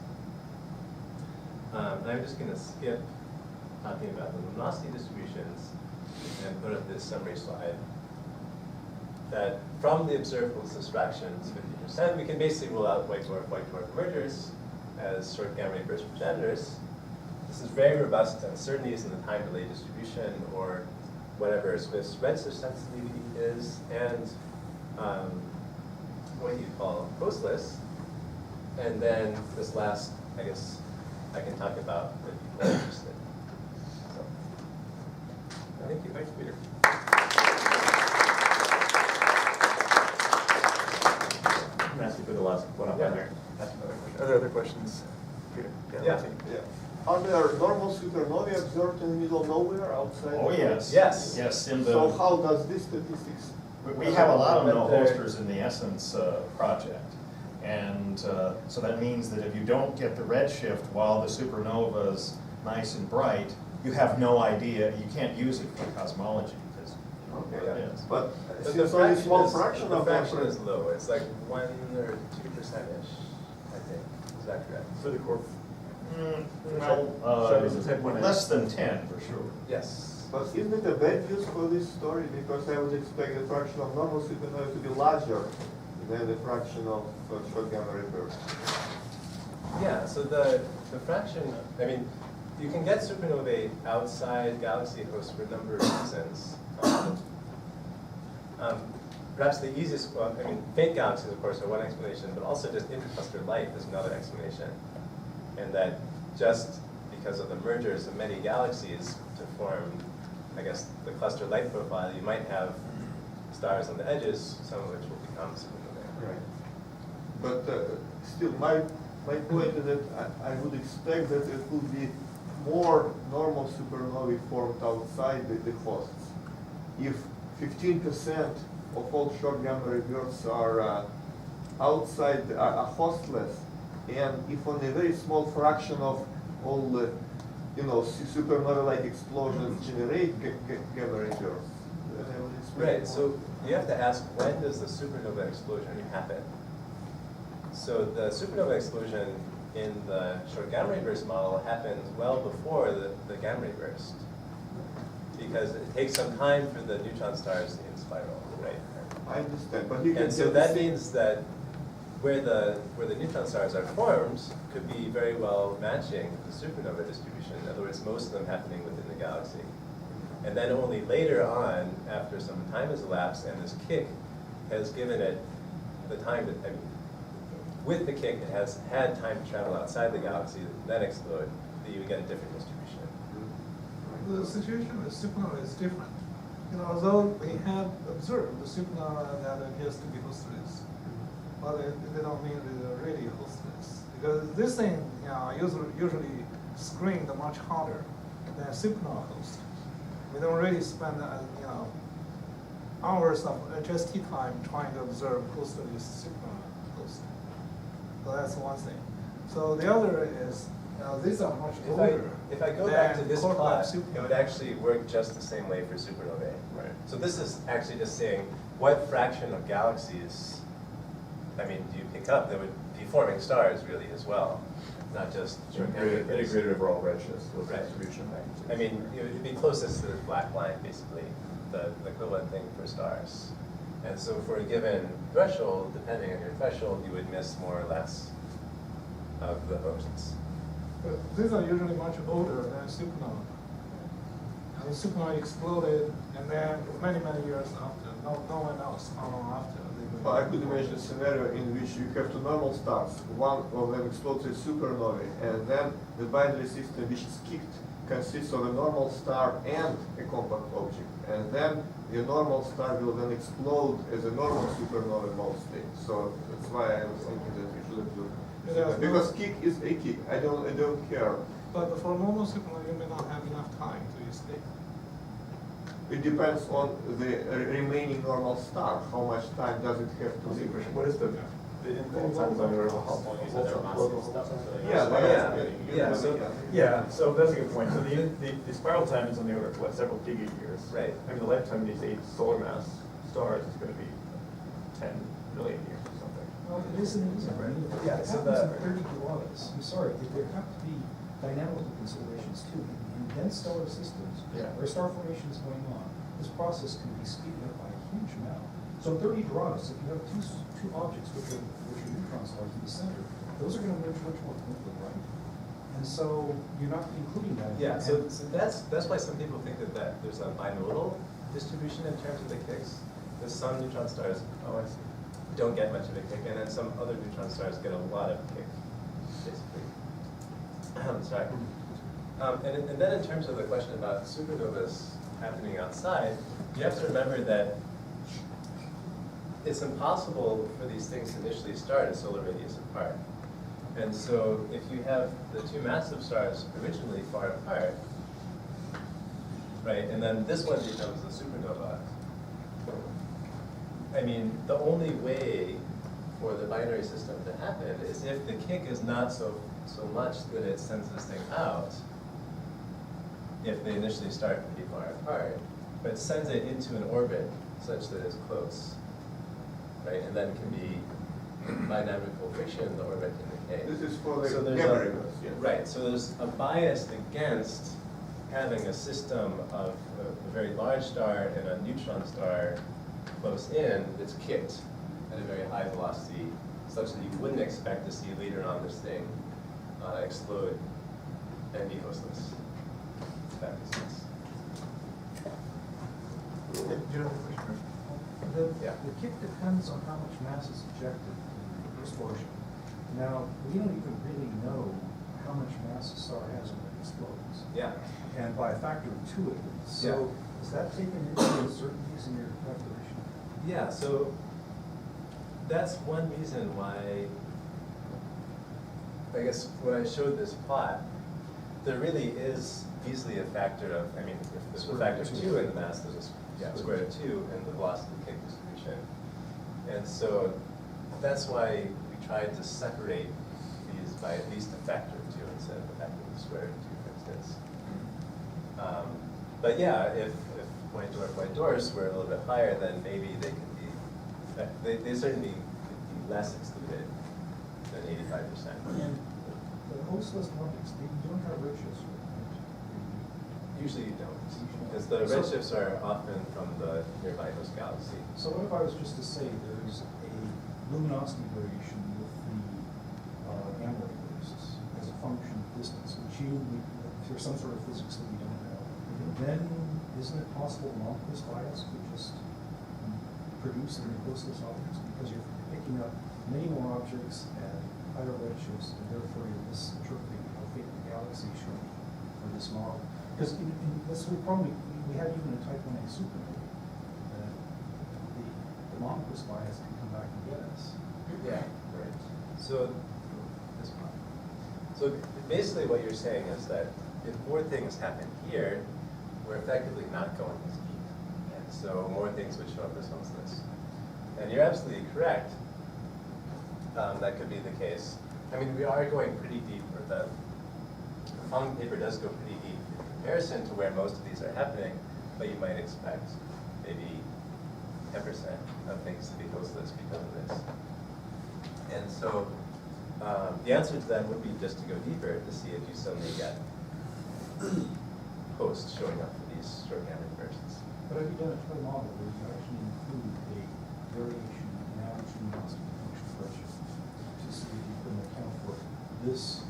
I'm just going to skip talking about the luminosity distributions and put up this summary slide. That from the observed hostless fractions, 50%, we can basically rule out white dwarf mergers as short gamma ray burst progenitors. This is very robust uncertainties in the time delay distribution, or whatever Swiss redshift sensitivity is, and what you call hostless. And then this last, I guess, I can talk about if people are interested. So, thank you. Thanks, Peter. I'm going to ask you for the last one up on there. Ask another question. Are there other questions? Peter? Yeah. Are there normal supernovae observed in the middle of nowhere outside? Oh, yes. Yes. Yes, in So the, how does this statistics? we have a lot of no But, hosters in the Essence project. And so that means that if you don't get the redshift while the supernova's nice and bright, you have no idea, you can't use it for cosmology because Okay, Yeah. Yes. but But since only small is, fraction the of them. fraction is low. It's like 1 or 2%-ish, I think. Is that correct? For the core. Well, less than 10 for sure. Yes. But isn't it a bad news for this story? Because I would expect the fraction of normal supernova to be larger than the fraction of short gamma ray bursts. Yeah, so the fraction, I mean, you can get supernovae outside galaxy hosts for a number of reasons. Perhaps the easiest one, I mean, faint galaxies, of course, are one explanation, but also just intercluster light is another explanation. And that just because of the mergers of many galaxies to form, I guess, the cluster light profile, you might have stars on the edges, some of which will become supernovae. Right. But still, my point is that I would expect that it will be more normal supernovae formed outside the hosts. If 15% of all short gamma ray bursts are outside, are hostless, and if only a very small fraction of all the, supernova-like explosions generate gamma ray bursts, then I would expect Right, more. so you have to ask, when does the supernova explosion happen? So the supernova explosion in the short gamma ray burst model happens well before the gamma ray burst, because it takes some time for the neutron stars in spiral, right? I understand, but you can And so get the that same- means that where the neutron stars are formed could be very well matching the supernova distribution. In other words, most of them happening within the galaxy. And then only later on, after some time has elapsed and this kick has given it the time to, I mean, with the kick, it has had time to travel outside the galaxy, then explode, that you would get a different distribution. The situation with supernova is different. Although we have observed the supernova that appears to be hostless, but they don't mean they're really hostless. Because this thing, usually screened much harder than supernova host. We don't really spend, hours of HST time trying to observe hostless supernova host. So that's one thing. So the other is, these are much older. If I go back to than this core plot, supernova. it would actually work just the same way for supernovae. Right. So this is actually just saying what fraction of galaxies, I mean, do you pick up that would be forming stars really as well, not just short gamma ray bursts. Integrated overall redshift with Right. distribution of magnitude. I mean, it would be closest to the black line, basically, the equivalent thing for stars. And so for a given threshold, depending on your threshold, you would miss more or less of the hosts. But these are usually much older than supernova. And supernova exploded, and then many, many years after, no one knows how long after they will. Well, I could imagine a scenario in which you have two normal stars. One of them explodes as supernovae, and then the binary system which is kicked consists of a normal star and a compact object. And then the normal star will then explode as a normal supernova mostly. So that's why I was thinking that we shouldn't do Yeah. because kick is a kick. I don't care. But for normal supernova, you may not have enough time to escape. It depends on the remaining normal star. How much time does it have to live? What is the influence on the order of Well, you said they're massive stuff, so they- So that's a good point. So the spiral time is on the order of what, several giga-years? Right. I mean, the lifetime of these 8 solar mass stars is going to be 10 billion years or something. Well, it isn't, right? Yeah, It so happens the- in 30 kilometers. I'm sorry, there have to be dynamical considerations too. In dense stellar systems, Yeah. where star formation is going on, this process can be speeded up by a huge amount. So in 30 Doradus, if you have two objects which are neutron stars in the center, those are going to merge much more quickly, right? And so you're not including that. Yeah, so that's why some people think that there's a binodal distribution in terms of the kicks. There's some neutron stars don't get much of a kick, and then some other neutron stars get a lot of kick, basically. Sorry. And then in terms of the question about supernovas happening outside, you have to remember that it's impossible for these things to initially start a solar radius apart. And so if you have the two massive stars originally far apart, right, and then this one becomes a supernova, I mean, the only way for the binary system to happen is if the kick is not so much that it sends this thing out, if they initially start pretty far apart, but sends it into an orbit such that it's close, right? And then can be by dynamical friction in the orbit can decay. This is for the So there's gamma a- ray burst, yes. Right, so there's a bias against having a system of a very large star and a neutron star close in that's kicked at a very high velocity, such that you wouldn't expect to see later on this thing explode and be hostless. If that makes sense. Do you have a question? Yeah. The kick depends on how much mass is ejected in the explosion. Now, we don't even really know how much mass a star has when it explodes. Yeah. And by a factor of 2 at least. So is that taken into uncertainties in your calculation? Yeah, so that's one reason why, I guess when I showed this plot, there really is easily a factor of, I mean, if there's a factor of 2 in the mass, there's a square root of 2 in the velocity kick distribution. And so that's why we tried to separate these by at least a factor of 2 instead of a factor of the square root of 2, for instance. But yeah, if point doors were a little bit higher, then maybe they could be, they certainly could be less excluded than 85%. And the hostless objects, they don't have redshifts, right? Usually you don't, because the redshifts are often from the nearby host galaxy. So what if I was just to say there's a luminosity variation with the gamma ray bursts as a function of distance, which there's some sort of physics that we don't know, then isn't it possible Monquist bias could just produce in the hostless objects because you're picking up many more objects at higher redshifts, and therefore you're misinterpreting how big the galaxy is showing for this model. Because that's the problem we have even in type 1a supernova. The Monquist bias can come back and get us. Yeah, right. So, this one. So basically what you're saying is that if more things happen here, we're effectively not going as deep. And so more things would show up as hostless. And you're absolutely correct. That could be the case. I mean, we are going pretty deep, or the following paper does go pretty deep in comparison to where most of these are happening, but you might expect maybe 10% of things to be hostless because of this. And so the answer to that would be just to go deeper to see if you suddenly get hosts showing up for these short gamma bursts. But have you done a toy model where you actually include a variation in average luminosity function of redshift to see if you can account for these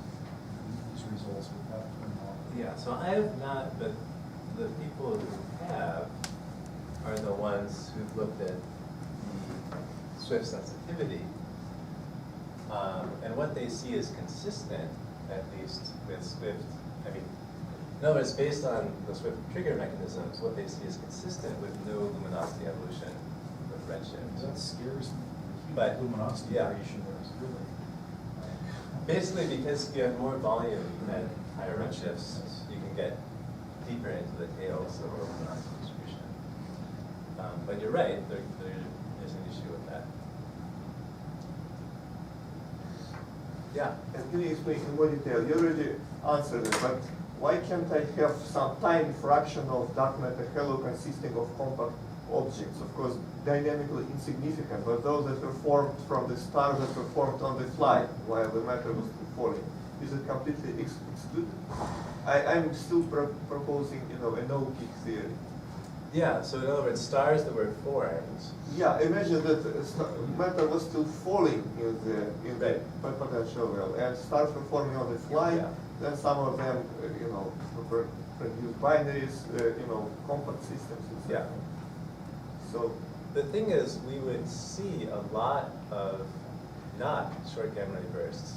results with that toy model? Yeah, so I have not, but the people who have are the ones who've looked at the Swift sensitivity. And what they see is consistent, at least with Swift. I mean, in other words, based on the Swift trigger mechanisms, what they see is consistent with no luminosity evolution with redshift. That scares me. But, luminosity yeah. variation there is really. Basically, because you have more volume at higher redshifts, you can get deeper into the tails of the luminosity distribution. But you're right, there is an issue with that. Yeah. And can you explain in more detail? You already answered it, but why can't I have some tiny fraction of dark matter halo consisting of compact objects? Of course, dynamically insignificant, but those that were formed from the stars that were formed on the fly while the matter was still falling. Is it completely excluded? I'm still proposing, a no-kick theory. Yeah, so in other words, stars that were formed. Yeah, imagine that matter was still falling in the potential well, and stars were forming on the fly. Yeah. Then some of them, produce binaries, compact systems. And so Yeah. on. So The thing is, we would see a lot of not short gamma ray bursts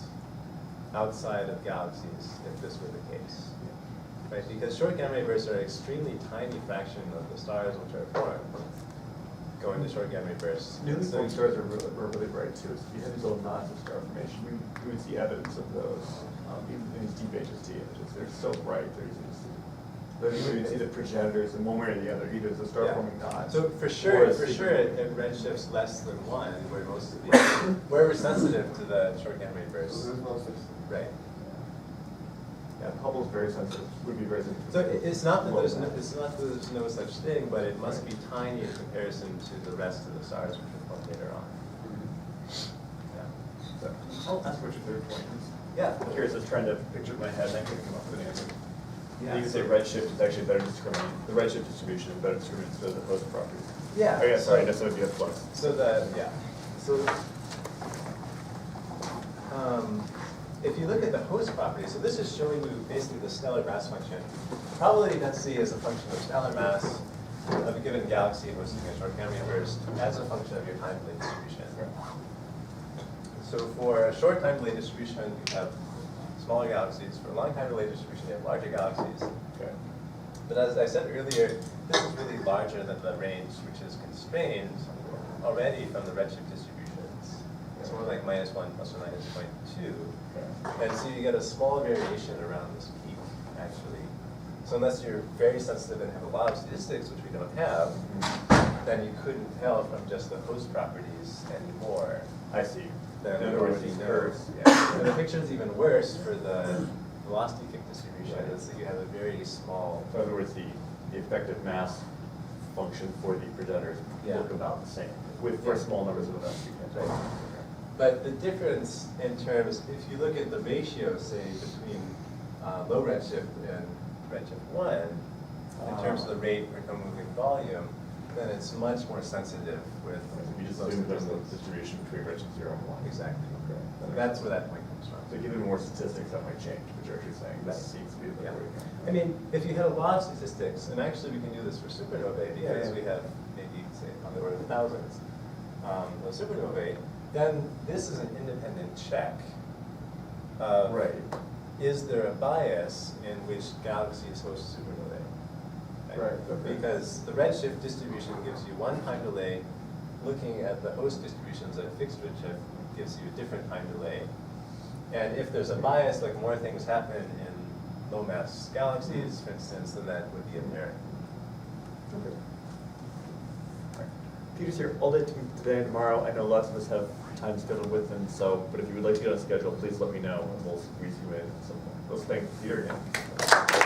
outside of galaxies if this were the case. Right? Because short gamma ray bursts are an extremely tiny fraction of the stars which are formed going to short gamma ray bursts. Newly So- formed stars are really bright too. So if you have these little knots of star formation, we would see evidence of those even in these deep HST images. They're so bright, they're easy to see. But you would see the progenitors in one way or the other, either as a star forming knot. So for or sure, a at secret- redshifts less than 1, where most of the, where we're sensitive to the short gamma ray so bursts. there's no such thing. Right. Yeah, Hubble's very sensitive, would be very sensitive. So it's not that there's no such thing, but it must be tiny in comparison to the rest of the stars, which we'll come later on. Yeah. So, I'll ask what your third point is. yeah. I'm curious, I was trying to picture it in my head, and I couldn't come up with an answer. Yeah, You could say so- redshift is actually better discriminated, the redshift distribution is better discriminated to the host properties. Yeah. Oh yeah, sorry, so- that's what you have flux. So if you look at the host property, so this is showing you basically the stellar mass function. Probability density is a function of stellar mass of a given galaxy hosting a short Gamma burst as a function of your time delay distribution. So for a short time delay distribution, you have smaller galaxies. For a long time delay distribution, you have larger galaxies. Okay. But as I said earlier, this is really larger than the range, which is constrained already from the redshift distributions. It's more like -1 plus or minus 0.2. And so you get a small variation around this peak, actually. So unless you're very sensitive and have a lot of statistics, which we don't have, then you couldn't tell from just the host properties anymore. I see. Then In we other words, already these know. curves. Yeah. And the picture is even worse for the velocity kick distribution, is that you have a very small. In other words, the effective mass function for the progenitors Yeah. look about the same, for small numbers of events. Right. But the difference in terms, if you look at the ratio, say, between low redshift and redshift 1, in terms of the rate per co-moving volume, then it's much more sensitive with. If you just those assume there's statistics. the distribution between redshift 0 and 1. Exactly. Okay. And that's where that point comes from. So given more statistics, that might change, but you're actually saying that seems to be the Yeah. way. I mean, if you had a lot of statistics, and actually we can do this for supernovae, because Yeah. we have maybe, say, on the order of thousands of supernovae, then this is an independent check of, Right. is there a bias in which galaxies host supernovae? Right, okay. Because the redshift distribution gives you one time delay. Looking at the host distributions at a fixed redshift gives you a different time delay. And if there's a bias, like more things happen in low mass galaxies, for instance, then that would be apparent. Okay. Peter's here all day today and tomorrow. I know lots of us have time scheduled with him, so, but if you would like to get on schedule, please let me know and we'll squeeze you in at some point. Let's thank Peter again.